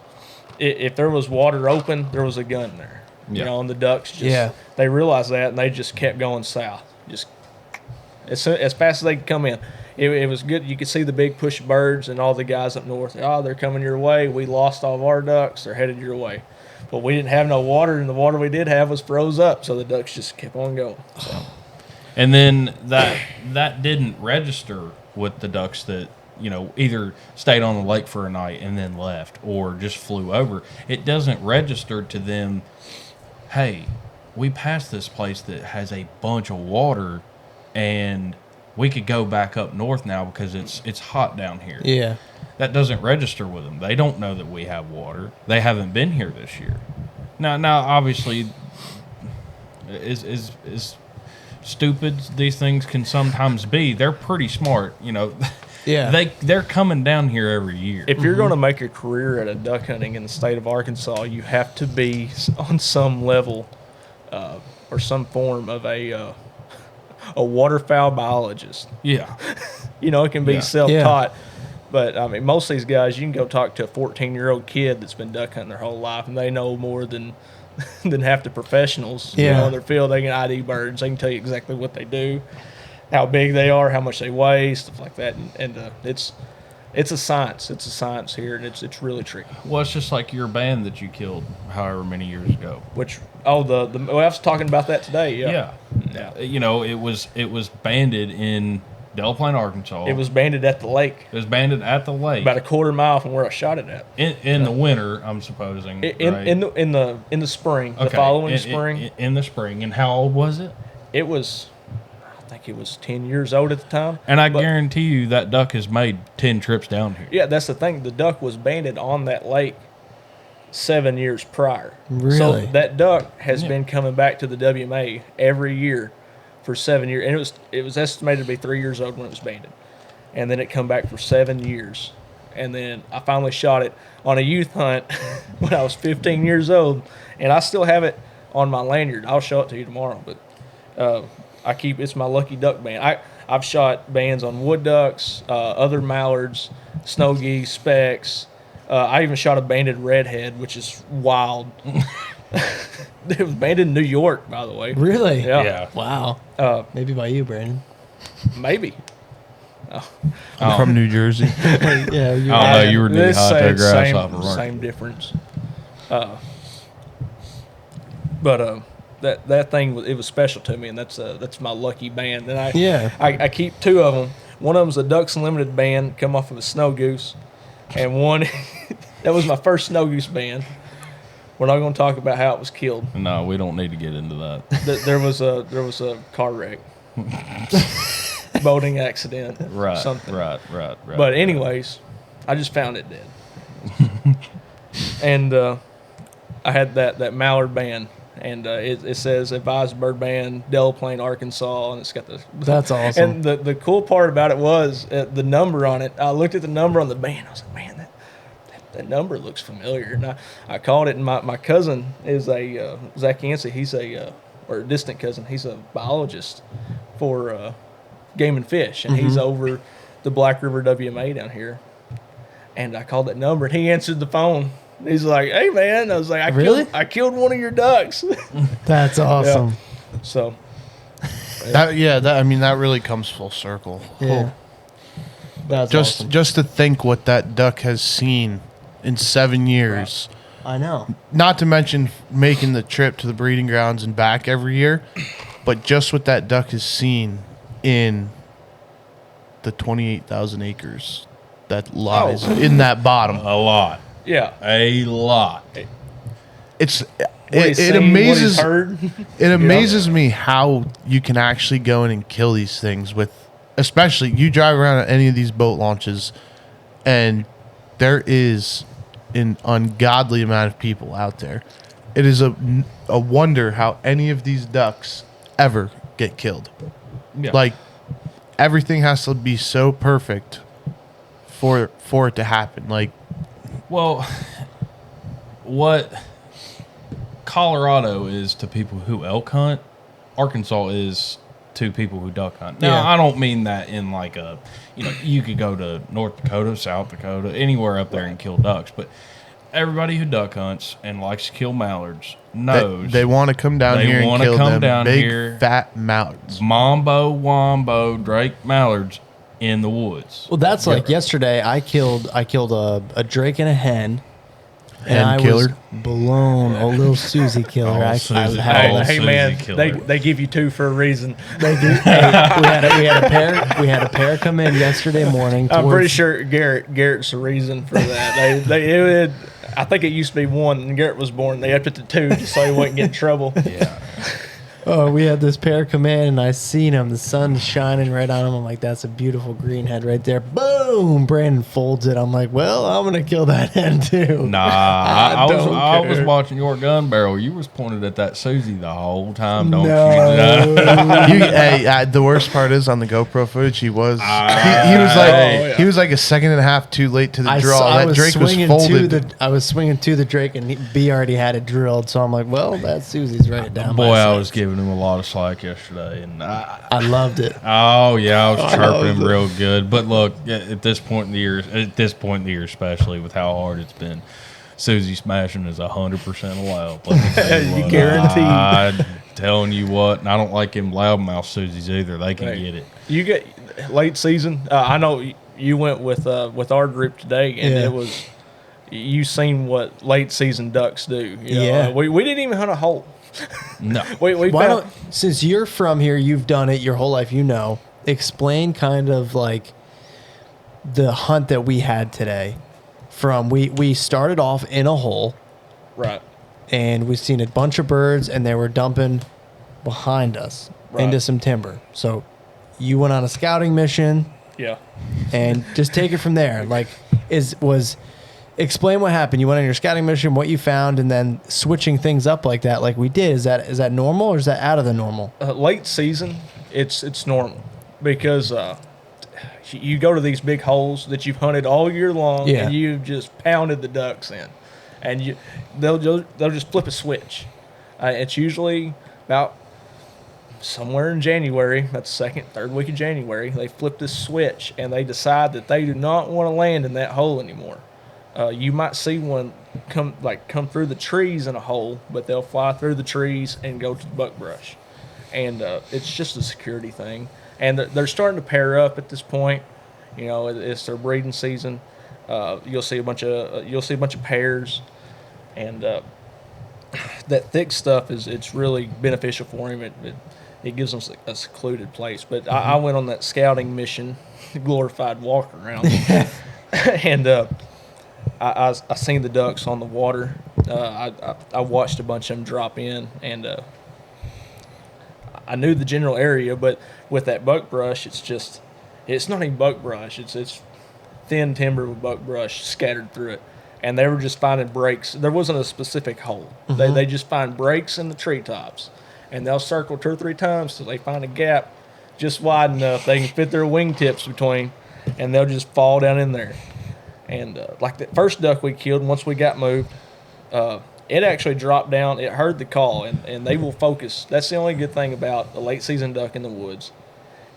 S4: if there was water open, there was a gun there.
S3: Yeah.
S4: You know, and the ducks just
S1: Yeah.
S4: they realized that, and they just kept going south, just as fast as they could come in. It was good. You could see the big push of birds and all the guys up north. Oh, they're coming your way. We lost all of our ducks. They're headed your way. But we didn't have no water, and the water we did have was froze up, so the ducks just kept on going. So,
S3: And then that didn't register with the ducks that, you know, either stayed on the lake for a night and then left, or just flew over. It doesn't register to them, hey, we passed this place that has a bunch of water, and we could go back up north now because it's hot down here.
S1: Yeah.
S3: That doesn't register with them. They don't know that we have water. They haven't been here this year. Now, obviously, is stupid these things can sometimes be. They're pretty smart, you know.
S1: Yeah.
S3: They're coming down here every year.
S4: if you're going to make a career at a duck hunting in the state of Arkansas, you have to be on some level or some form of a waterfowl biologist.
S3: Yeah.
S4: You know, it can be
S3: Yeah.
S4: self-taught, but I mean, most of these guys, you can go talk to a 14-year-old kid that's been duck hunting their whole life, and they know more than than half the professionals. You
S1: Yeah.
S4: know, in their field, they can ID birds. They can tell you exactly what they do, how big they are, how much they weigh, stuff like that. And it's a science. It's a science here, and it's really tricky.
S3: Well, it's just like your band that you killed however many years ago.
S4: Which well, I was talking about that today. Yeah.
S3: You know, it was banded in Delaplane, Arkansas.
S4: It was banded at the lake,
S3: It was banded at the lake
S4: about a quarter mile from where I shot it at.
S3: in the winter, I'm supposing. right?
S4: In the spring, the
S3: Okay,
S4: following
S3: in-
S4: spring.
S3: in the spring. And how old was it?
S4: It was, I think it was 10 years old at the time.
S3: And I
S4: But-
S3: guarantee you that duck has made 10 trips down here.
S4: Yeah, that's the thing. The duck was banded on that lake 7 years prior.
S1: Really?
S4: So that duck has
S3: Yeah.
S4: been coming back to the WMA every year for 7 years, and it was estimated to be 3 years old when it was banded, and then it come back for 7 years, and then I finally shot it on a youth hunt when I was 15 years old, and I still have it on my lanyard. I'll show it to you tomorrow, but it's my lucky duck band. I've shot bands on wood ducks, other mallards, snow geese, specks. I even shot a banded redhead, which is wild. It was banded in New York, by the way.
S1: Really?
S4: Yeah.
S1: Wow. Maybe by you, Brandon.
S4: Maybe.
S2: I'm from New Jersey.
S1: Yeah. You,
S3: Oh, no, you were knee
S4: This
S3: high to a
S4: same,
S3: grasshopper, weren't
S4: same
S3: you?
S4: difference. But that thing it was special to me, and that's my lucky band. And I keep two of them. One of them's a Ducks Unlimited band, come off of a snow goose, and one that was my first snow goose band. We're not going to talk about how it was killed.
S3: No, we don't need to get into that.
S4: There was a car wreck, boating accident,
S3: Right,
S4: something.
S3: right.
S4: But anyways, I just found it dead, and I had that mallard band, and it says Advised Bird Band, Delaplane, Arkansas, and it's got the.
S1: That's awesome.
S4: And the cool part about it was the number on it. I looked at the number on the band. I was like, man, that number looks familiar. And I called it, and my cousin is a Zach Yancey. He's or a distant cousin. He's a biologist for Game and Fish, and he's over the Black River WMA down here. And I called that number, and he answered the phone. He's like, "Hey, man," I was like, I killed one of your ducks."
S1: That's awesome.
S4: Yeah. So,
S2: that really comes full circle.
S1: Yeah. That's awesome.
S2: Just to think what that duck has seen in 7 years.
S1: I know.
S2: Not to mention making the trip to the breeding grounds and back every year, but just what that duck has seen in the 28,000 acres that lies in that bottom.
S3: A lot.
S4: yeah.
S3: A lot.
S2: It amazes me how you can actually go in and kill these things with, especially you drive around at any of these boat launches, and there is an ungodly amount of people out there. It is a wonder how any of these ducks ever get killed.
S3: Yeah.
S2: Like, everything has to be so perfect for it to happen. Like,
S3: Well, what Colorado is to people who elk hunt, Arkansas is to people who duck hunt. Now,
S1: Yeah.
S3: I don't mean that in like you could go to North Dakota, South Dakota, anywhere up there and kill ducks, but everybody who duck hunts and likes to kill mallards knows
S2: they want to come down
S3: They
S2: here and
S3: wanna
S2: kill
S3: come
S2: them
S3: down
S2: big
S3: here.
S2: fat mallards.
S3: Mambo, Wombo, Drake mallards in the woods.
S1: Well, that's like yesterday. I killed a drake and a hen, and
S2: Hen
S1: I
S2: killer?
S1: was blown. Oh, little Susie killer.
S3: Oh,
S1: I
S3: Susie.
S1: had
S3: Oh,
S1: a-
S4: Hey
S3: Susie
S4: man,
S3: killer.
S4: they give you two for a reason.
S1: we had a pair come in yesterday morning.
S4: I'm pretty
S1: towards-
S4: sure Garrett's the reason for that. I think it used to be one, and Garrett was born. They upped it to two just so he wouldn't get in trouble.
S3: Yeah.
S1: Oh, we had this pair come in, and I seen him. The sun's shining right on him. I'm like, that's a beautiful green head right there. Boom! Brandon folds it. I'm like, well, I'm gonna kill that hen too.
S3: Nah, I
S1: don't
S3: was
S1: care.
S3: watching your gun barrel. You was pointed at that Susie the whole time, don't
S1: No.
S3: you?
S2: The worst part is on the GoPro footage, he was
S3: yeah.
S2: he was like a second and a half too late to the draw.
S1: I
S2: That
S1: was
S2: Drake was
S1: swinging
S2: folded.
S1: I was swinging to the Drake, and B already had it drilled. So I'm like, well, that's Susie's right down.
S3: Boy,
S1: my
S3: I
S1: sights.
S3: was giving him a lot of slack yesterday, and
S1: I loved it.
S3: oh yeah, I was chirping him real good. But look, at this point in the year, especially with how hard it's been, Susie smashing is 100% allowed. Let me tell you what.
S4: Guaranteed.
S3: I'm telling you what, and I don't like them loudmouth Susies either. They can
S4: Right.
S3: get it.
S4: You get late season. I know you went with our group today, and
S1: Yeah.
S4: it was you seen what late season ducks do. You know?
S1: Yeah.
S4: We didn't even hunt a hole.
S3: No,
S4: We
S1: Why
S4: found,
S1: don't, since you're from here, you've done it your whole life, you know, explain kind of like the hunt that we had today. We started off in a hole,
S4: right.
S1: and we seen a bunch of birds, and they were dumping behind us
S4: Right.
S1: into some timber. So you went on a scouting mission,
S4: Yeah.
S1: and just take it from there. Like, explain what happened. You went on your scouting mission, what you found, and then switching things up like that, like we did. Is that normal, or is that out of the normal?
S4: Late season, it's normal because you go to these big holes that you've hunted all year long,
S1: Yeah.
S4: and you've just pounded the ducks in, and they'll just flip a switch. It's usually about somewhere in January, that's second, third week of January, they flip this switch and they decide that they do not want to land in that hole anymore. You might see one come through the trees in a hole, but they'll fly through the trees and go to the buckbrush, and it's just a security thing. And they're starting to pair up at this point. You know, it's their breeding season. You'll see a bunch of pairs, and that thick stuff it's really beneficial for him. It gives them a secluded place. But I went on that scouting mission, glorified walk around, and I seen the ducks on the water. I watched a bunch of them drop in, and I knew the general area, but with that buckbrush, it's not even buckbrush. It's thin timber with buckbrush scattered through it, and they were just finding breaks. There wasn't a specific hole. They just find breaks in the treetops, and they'll circle 2 or 3 times till they find a gap just wide enough they can fit their wingtips between, and they'll just fall down in there. And like the first duck we killed, once we got moved, it actually dropped down. It heard the call, and they will focus. That's the only good thing about a late season duck in the woods.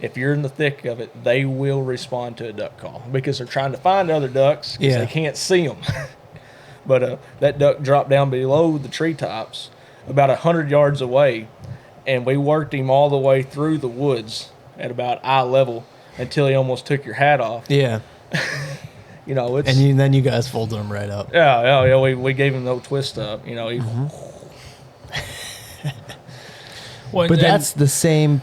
S4: If you're in the thick of it, they will respond to a duck call because they're trying to find other ducks because they can't see them. But that duck dropped down below the treetops about 100 yards away, and we worked him all the way through the woods at about eye level until he almost took your hat off.
S1: Yeah.
S4: You know, it's
S1: And then you guys folded them right up.
S4: yeah. We gave him no twist up. You know, he,
S5: Well,
S1: But
S5: and
S1: that's the same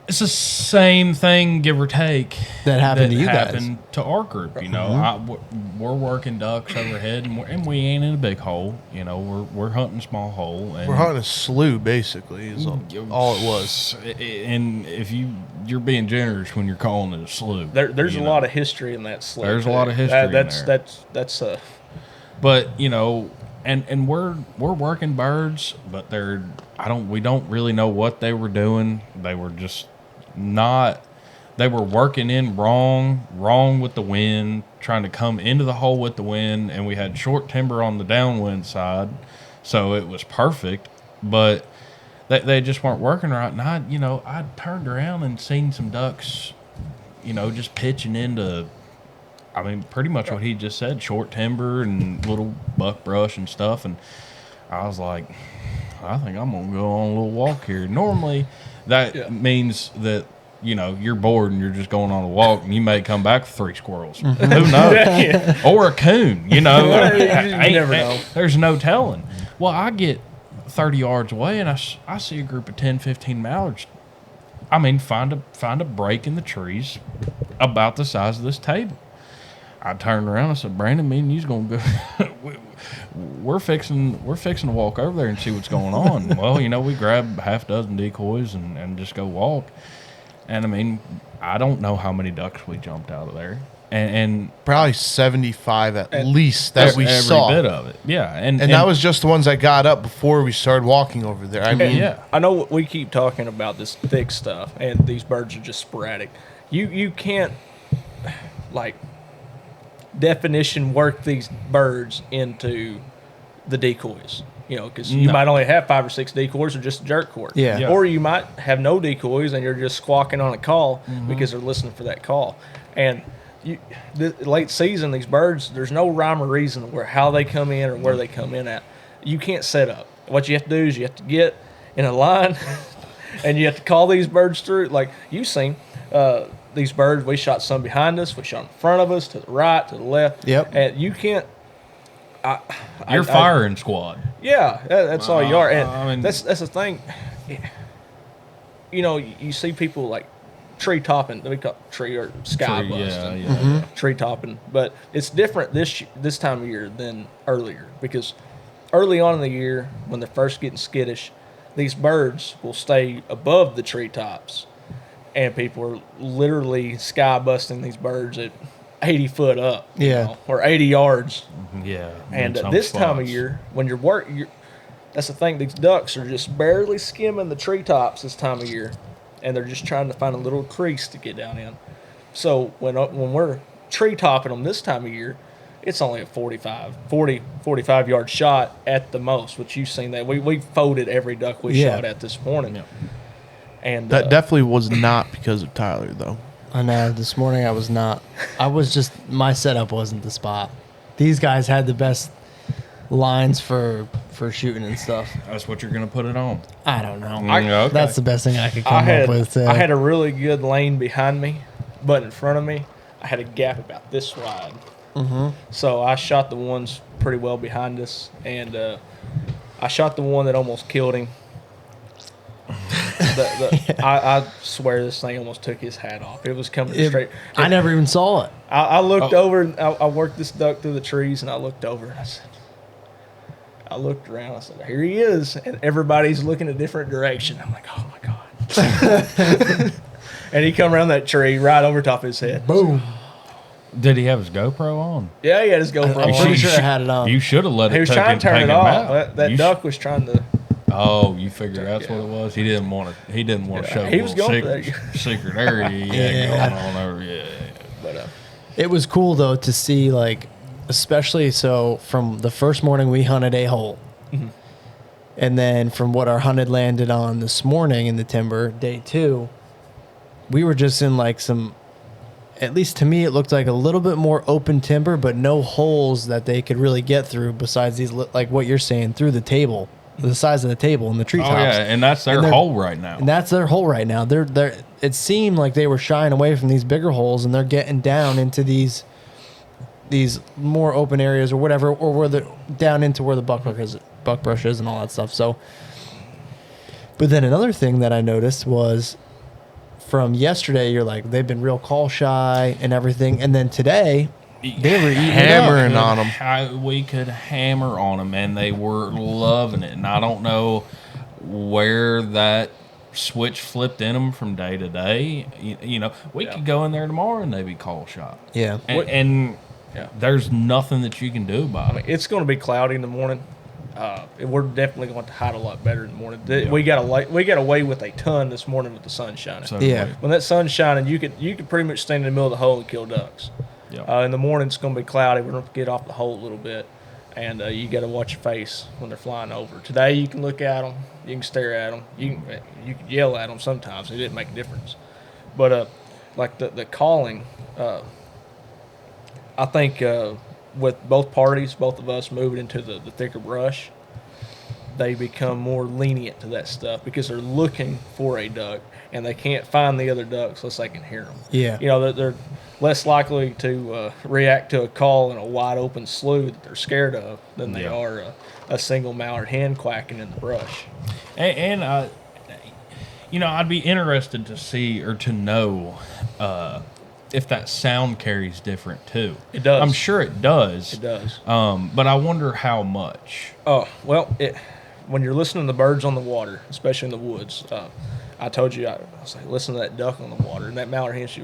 S5: it's the same thing, give or take,
S1: that happened to you
S5: happened
S1: guys.
S5: to our group. You know, we're working ducks overhead, and we ain't in a big hole. You know, we're hunting small hole. And
S2: We're hunting a slough, basically, is all it was.
S5: And if you're being generous when you're calling it a slough.
S4: there's a
S5: you
S4: lot
S5: know.
S4: of history in that slip.
S5: There's a lot of history in there.
S4: That's
S5: But you know, and we're working birds, but we don't really know what they were doing. They were just they were working in wrong with the wind, trying to come into the hole with the wind, and we had short timber on the downwind side, so it was perfect. But they just weren't working right. And I turned around and seen some ducks, just pitching into. I mean, pretty much what he just said, short timber and little buckbrush and stuff. And I was like, I think I'm going to go on a little walk here. Normally, that means that, you're bored and you're just going on a walk and you may come back with 3 squirrels. Who knows? Or a coon,
S4: you never know.
S5: There's no telling. Well, I get 30 yards away and I see a group of 10, 15 mallards. I mean, find a break in the trees about the size of this table. I turned around and said, Brandon, me and you's gonna go. we're fixing to walk over there and see what's going on. Well, we grab half dozen decoys and just go walk. And I mean, I don't know how many ducks we jumped out of there. And
S2: Probably 75 at least that we saw.
S5: Every bit of it, yeah. And
S2: that was just the ones that got up before we started walking over there. I mean,
S5: yeah.
S4: I know we keep talking about this thick stuff, and these birds are just sporadic. You can't definition work these birds into the decoys, because you might only have 5 or 6 decoys or just a jerk cord.
S1: Yeah.
S4: Or you might have no decoys and you're just squawking on a call because they're listening for that call. And the late season, these birds, there's no rhyme or reason how they come in or where they come in at. You can't set up. What you have to do is you have to get in a line and you have to call these birds through. Like you've seen, these birds, we shot some behind us, we shot in front of us, to the right, to the left.
S1: Yep.
S4: And you can't.
S5: You're firing squad.
S4: Yeah, that's all you are. And
S5: I mean,
S4: that's the thing. You see people like tree topping. We call it tree or sky busting. Tree topping, but it's different this time of year than earlier because early on in the year when they're first getting skittish, these birds will stay above the treetops. And people are literally sky busting these birds at 80 foot up, or 80 yards.
S5: Yeah.
S4: And this time of year, when that's the thing, these ducks are just barely skimming the treetops this time of year. And they're just trying to find a little crease to get down in. So when we're tree topping them this time of year, it's only a 45 yard shot at the most, which you've seen that. We folded every duck we shot at this morning. Yeah. And
S2: that definitely was not because of Tyler, though.
S1: I know. This morning I was not. My setup wasn't the spot. These guys had the best lines for shooting and stuff.
S5: That's what you're going to put it on.
S1: I don't know.
S5: Okay.
S1: That's the best thing I could come up with.
S4: I had a really good lane behind me, but in front of me, I had a gap about this wide. Mm-hmm. So I shot the ones pretty well behind us, and I shot the one that almost killed him. I swear this thing almost took his hat off. It was coming straight.
S1: I never even saw it.
S4: I looked over, and I worked this duck through the trees, and I looked over, and I looked around. I said, "Here he is," and everybody's looking a different direction. I'm like, "Oh my god!" And he come around that tree right over top of his head.
S1: Boom.
S5: Did he have his GoPro on?
S4: Yeah, he had his GoPro on.
S1: I'm pretty sure I had it on.
S5: You should have let it.
S4: He was trying to turn it off. That duck was trying to.
S5: Oh, you figure that's what it was. He didn't want to. He didn't want to show.
S4: He was going for that.
S5: Secret area. Going on over. Yeah.
S4: But
S1: it was cool though to see especially so from the first morning we hunted a hole. And then from what our hunted landed on this morning in the timber, day 2, we were just in like some, at least to me, it looked like a little bit more open timber, but no holes that they could really get through besides these, like what you're saying, through the table, the size of the table and the treetops.
S5: Oh yeah, and that's their hole right now.
S1: And that's their hole right now. They're it seemed like they were shying away from these bigger holes, and they're getting down into these more open areas or whatever, or where they're down into where the buckbrush is and all that stuff. So, but then another thing that I noticed was from yesterday, you're like, they've been real call shy and everything, and then today they were eating
S2: Hammering on them.
S5: We could hammer on them, and they were loving it. And I don't know where that switch flipped in them from day to day. You know, we could go in there tomorrow and they'd be call shy.
S1: Yeah,
S5: and there's nothing that you can do about it.
S4: It's going to be cloudy in the morning. We're definitely going to hide a lot better in the morning. We got away with a ton this morning with the sun shining.
S5: So,
S1: Yeah.
S4: When that sun's shining, you could pretty much stand in the middle of the hole and kill ducks.
S5: Yeah.
S4: In the morning, it's going to be cloudy. We're going to get off the hole a little bit, and you got to watch your face when they're flying over. Today, you can look at them, you can stare at them, you can yell at them. Sometimes it didn't make a difference, but like the calling, I think with both parties, both of us moving into the thicker brush, they become more lenient to that stuff because they're looking for a duck and they can't find the other ducks unless they can hear them.
S1: Yeah.
S4: You know, they're less likely to react to a call in a wide open slough that they're scared of than they are a single mallard hen quacking in the brush.
S5: And you know, I'd be interested to see or to know if that sound carries different too.
S4: It does.
S5: I'm sure it does.
S4: It does.
S5: But I wonder how much.
S4: Oh, well, when you're listening to the birds on the water, especially in the woods, I told you, I was like, listen to that duck on the water, and that mallard hen, she,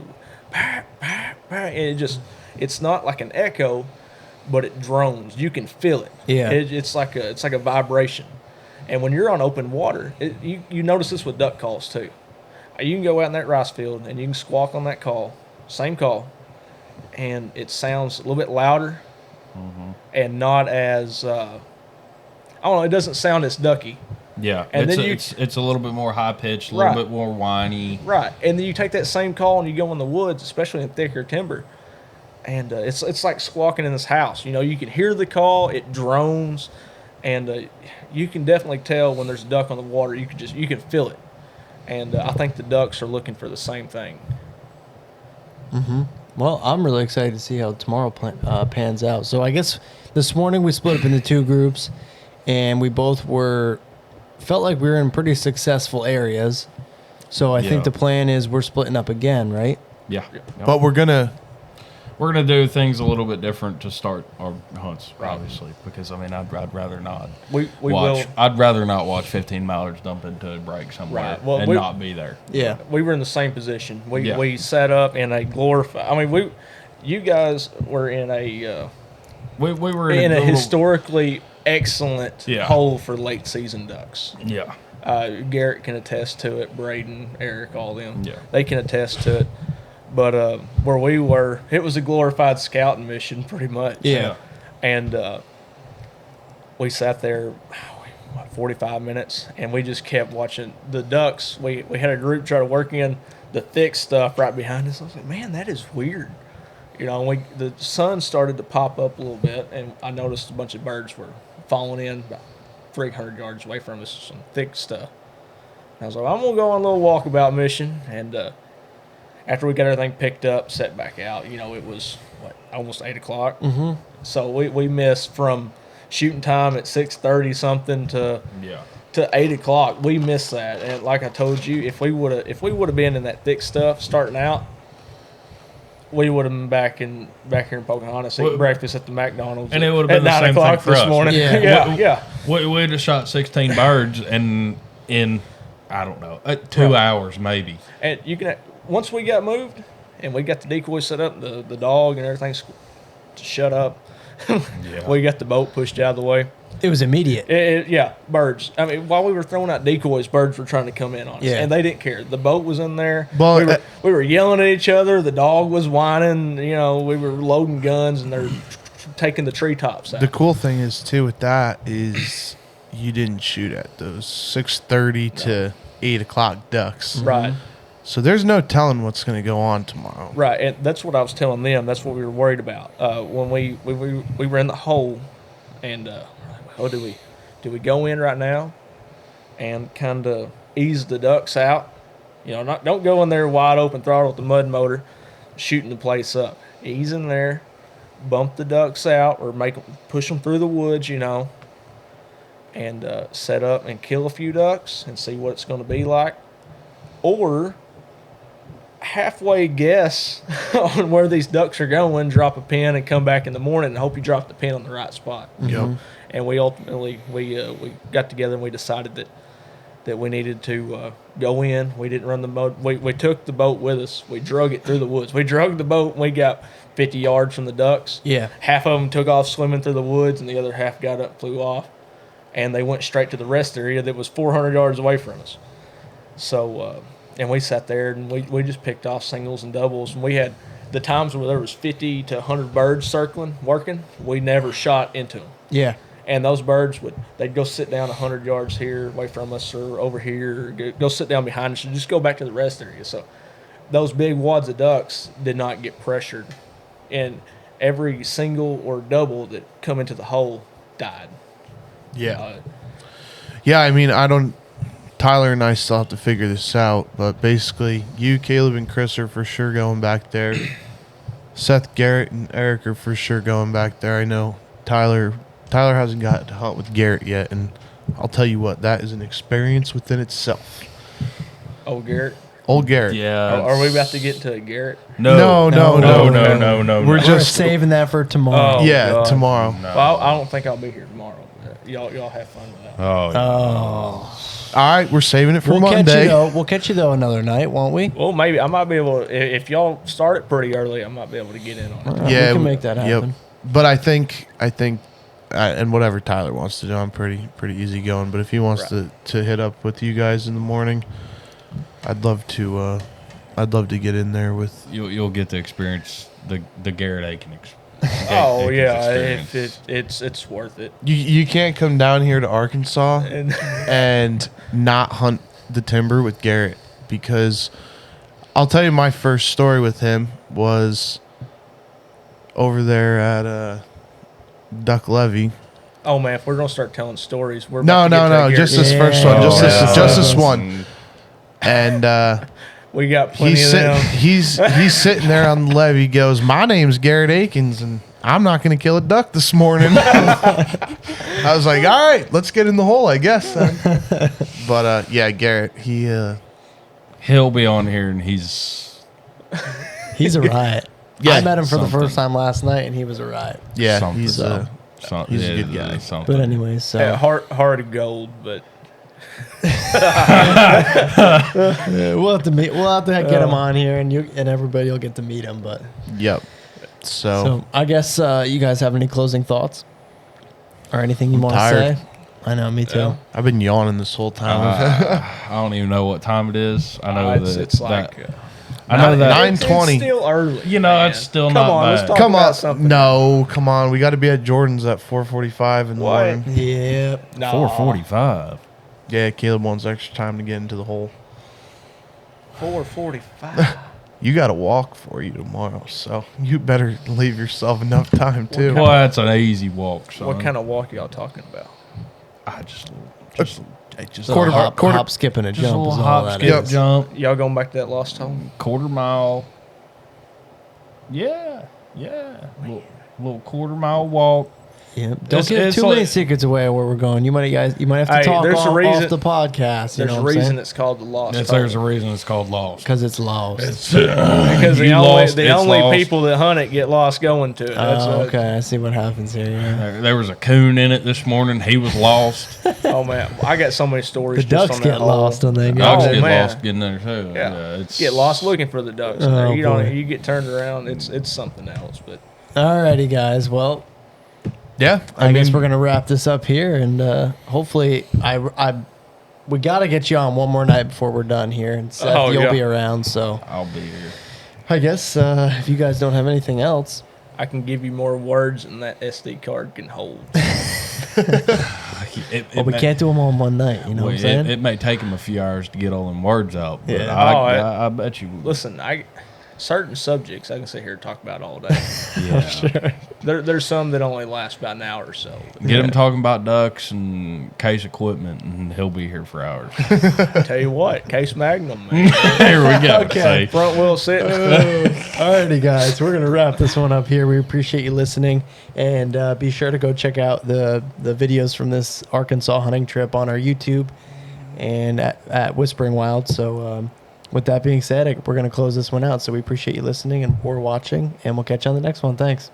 S4: bah, bah, bah, and it's not like an echo, but it drones. You can feel it.
S1: Yeah.
S4: It's like a vibration. And when you're on open water, you notice this with duck calls too. You can go out in that rice field and you can squawk on that call, same call, and it sounds a little bit louder and not as I don't know. It doesn't sound as ducky.
S5: Yeah,
S4: And
S5: it's a little bit more high pitched, a little bit more whiny.
S4: Right, and then you take that same call and you go in the woods, especially in thicker timber, and it's like squawking in this house. You know, you can hear the call, it drones, and you can definitely tell when there's a duck on the water. You can feel it, and I think the ducks are looking for the same thing.
S1: Well, I'm really excited to see how tomorrow pans out. So I guess this morning we split up into 2 groups, and we both felt like we were in pretty successful areas. So I think the plan is we're splitting up again, right?
S5: Yeah,
S2: But we're gonna
S5: do things a little bit different to start our hunts, obviously, because I mean I'd rather not
S4: We
S5: watch.
S4: will.
S5: I'd rather not watch 15 mallards dump into a break somewhere
S4: Right. Well,
S5: and not be there.
S1: Yeah.
S4: We were in the same position.
S5: Yeah.
S4: We set up in a glorified. I mean, you guys were in a
S5: We were
S4: in a
S5: little-
S4: historically excellent
S5: Yeah.
S4: hole for late season ducks.
S5: Yeah.
S4: Garrett can attest to it. Braden, Eric, all them.
S5: Yeah.
S4: They can attest to it. But where we were, it was a glorified scouting mission, pretty much.
S1: Yeah.
S4: And we sat there, 45 minutes, and we just kept watching the ducks. We had a group try to work in the thick stuff right behind us. I was like, man, that is weird. You know, the sun started to pop up a little bit, and I noticed a bunch of birds were falling in about 300 yards away from us, some thick stuff. And I was like, I'm going to go on a little walkabout mission. And after we got everything picked up, set back out, you know, it was, almost 8 o'clock?
S1: Mm-hmm.
S4: So we missed from shooting time at 6:30 something to 8 o'clock. We missed that. And like I told you, if we would have been in that thick stuff starting out, we would have been back here in Pocahontas eating breakfast at the McDonald's,
S5: and it would have
S4: at
S5: been the
S4: 9
S5: same thing
S4: o'clock
S5: for
S4: this
S5: us.
S4: morning.
S1: Yeah.
S4: yeah.
S5: We'd have shot 16 birds and in I don't know 2 hours maybe.
S4: And you can once we got moved and we got the decoy set up, the dog and everything to shut up. We got the boat pushed out of the way.
S1: It was immediate.
S4: Birds. I mean, while we were throwing out decoys, birds were trying to come in on us, and they didn't care. The boat was in there.
S2: Well,
S4: we were yelling at each other. The dog was whining. You know, we were loading guns, and they're taking the treetops out.
S2: The cool thing is too with that is you didn't shoot at those 6:30 to 8 o'clock ducks.
S4: Right.
S2: So there's no telling what's going to go on tomorrow.
S4: Right, and that's what I was telling them. That's what we were worried about when we were in the hole, and do we go in right now and kind of ease the ducks out? Don't go in there wide open throttle with the mud motor, shooting the place up. Ease in there, bump the ducks out, or push them through the woods, and set up and kill a few ducks and see what it's going to be like, or halfway guess on where these ducks are going, drop a pin, and come back in the morning and hope you drop the pin on the right spot.
S2: Yep.
S4: And we ultimately we got together and we decided that we needed to go in. We didn't run the boat. We took the boat with us. We drug it through the woods. We drug the boat and we got 50 yards from the ducks.
S1: Yeah.
S4: Half of them took off swimming through the woods and the other half got up and flew off. And they went straight to the rest area that was 400 yards away from us. So, and we sat there and we just picked off singles and doubles. And we had the times where there was 50 to 100 birds circling, working. We never shot into them.
S1: Yeah.
S4: And those birds they'd go sit down 100 yards here away from us or over here, or go sit down behind us and just go back to the rest area. So those big wads of ducks did not get pressured. And every single or double that come into the hole died.
S2: Yeah. Yeah, I mean, Tyler and I still have to figure this out, but basically, you, Caleb, and Chris are for sure going back there. Seth, Garrett, and Eric are for sure going back there. I know Tyler hasn't got to hunt with Garrett yet, and I'll tell you what, that is an experience within itself.
S4: Oh, Garrett?
S2: Old Garrett.
S3: Yeah.
S4: Are we about to get to Garrett?
S2: No. We're
S1: We're
S2: just
S1: saving that for tomorrow.
S4: Oh,
S2: yeah,
S4: God.
S2: tomorrow.
S3: No.
S4: Well, I don't think I'll be here tomorrow. Y'all have fun with that.
S3: Oh.
S1: Oh.
S2: All right, we're saving it for
S1: We'll
S2: Monday.
S1: catch you though another night, won't we?
S4: Well, maybe I might be able to, if y'all start it pretty early, I might be able to get in on it.
S2: Yeah,
S1: we can make that happen.
S2: Yep. But I think, and whatever Tyler wants to do, I'm pretty easy going. But if he wants
S4: Right.
S2: to hit up with you guys in the morning, I'd love to get in there with.
S3: You'll get to experience the Garrett Aiken experience.
S4: Oh yeah, it's worth it.
S2: You can't come down here to Arkansas
S4: And
S2: and not hunt the timber with Garrett, because I'll tell you, my first story with him was over there at Duck Levy.
S4: oh man, if we're gonna start telling stories, we're
S2: No,
S4: about to get to Garrett.
S2: just this
S1: Yeah.
S2: first one,
S1: Oh,
S2: just this one, and
S4: we got plenty
S2: he's
S4: of
S2: sitting,
S4: them.
S2: he's sitting there on the levee. He goes, "My name's Garrett Akins, and I'm not going to kill a duck this morning." I was like, "All right, let's get in the hole, I guess." Then. But yeah, Garrett,
S3: He'll be on here, and he's
S1: He's a riot.
S2: Yeah,
S1: I met him for the
S3: something.
S1: first time last night, and he was a riot.
S2: yeah,
S3: something.
S2: he's he's a good guy.
S3: Something.
S1: But anyways, so
S4: Yeah, heart of gold, but
S1: we'll have to meet. We'll have to get him on here, and everybody will get to meet him. But
S2: Yep.
S1: so I guess you guys have any closing thoughts or anything you want to
S2: tired.
S1: say? I know, me too.
S4: Yeah.
S2: I've been yawning this whole time.
S3: I don't even know what time it is. I know
S4: it's like
S3: I know that
S2: 9:20.
S4: It's still early.
S3: You know,
S4: man.
S3: it's still
S4: Come
S3: not
S4: on,
S3: bad.
S4: let's talk
S2: Come
S4: about
S2: on,
S4: something.
S2: no, come on. We got to be at Jordan's at 4:45 in the
S4: What?
S2: morning.
S1: Yep.
S4: Nah.
S3: 4:45.
S2: Yeah, Caleb wants extra time to get into the hole.
S4: 4:45.
S2: You got to walk for you tomorrow, so you better leave yourself enough time too.
S3: Well, that's an easy walk. Son.
S4: What kind of walk y'all talking about?
S3: I just
S1: So hop, skip, and a
S3: just a
S1: jump
S3: little
S1: is all
S3: hop,
S1: that
S3: skip,
S1: is.
S3: jump,
S4: Y'all going back to that lost hole?
S3: quarter-mile. Yeah. Little quarter-mile walk.
S1: Yep. Don't give
S3: it's
S1: too
S3: like-
S1: many secrets away of where we're going. You might have to
S4: Hey,
S1: talk
S4: there's a
S1: off
S4: reason-
S1: the podcast. You
S4: There's
S1: know
S4: a
S1: what I'm
S4: reason
S1: saying?
S4: it's called the lost
S3: Yes,
S4: hole.
S3: there's a reason it's called lost.
S1: Because it's lost.
S4: Because the
S3: You
S4: only
S3: lost,
S4: the
S3: it's
S4: only
S3: lost.
S4: people that hunt it get lost going to it. That's
S1: Oh, okay. I see what happens here. Yeah.
S3: There was a coon in it this morning. He was lost.
S4: Oh man, I got so many stories.
S1: The
S4: just
S1: ducks
S4: on that
S1: get
S4: hole.
S1: lost when they go.
S3: Dogs
S4: Oh,
S3: get
S4: man.
S3: lost getting there too.
S4: Yeah,
S3: it's
S4: get lost looking for the ducks.
S1: Oh,
S4: you
S1: boy.
S4: don't. You get turned around. It's something else. But
S1: Alrighty, guys. Well,
S2: Yeah,
S1: I guess we're gonna wrap this up here, and hopefully, we gotta get you on one more night before we're done here, and Seth,
S4: Oh,
S1: you'll
S4: yeah.
S1: be around. So
S3: I'll be here.
S1: I guess if you guys don't have anything else,
S4: I can give you more words than that SD card can hold.
S1: Well, we can't do them all in one night. You know what I'm saying?
S3: It may take him a few hours to get all them words out, but
S1: Yeah.
S3: I bet you.
S4: Listen, certain subjects I can sit here and talk about all day.
S3: Yeah.
S4: There's some that only last about an hour or so.
S3: Get him talking about ducks and case equipment, and he'll be here for hours.
S4: Tell you what, Case Magnum, man.
S3: Here we go.
S1: Okay.
S3: See?
S4: Front wheel sitting.
S1: Alrighty, guys, we're gonna wrap this one up here. We appreciate you listening, and be sure to go check out the videos from this Arkansas hunting trip on our YouTube and at Whispering Wild. So, with that being said, we're gonna close this one out. So we appreciate you listening and or watching, and we'll catch you on the next one. Thanks.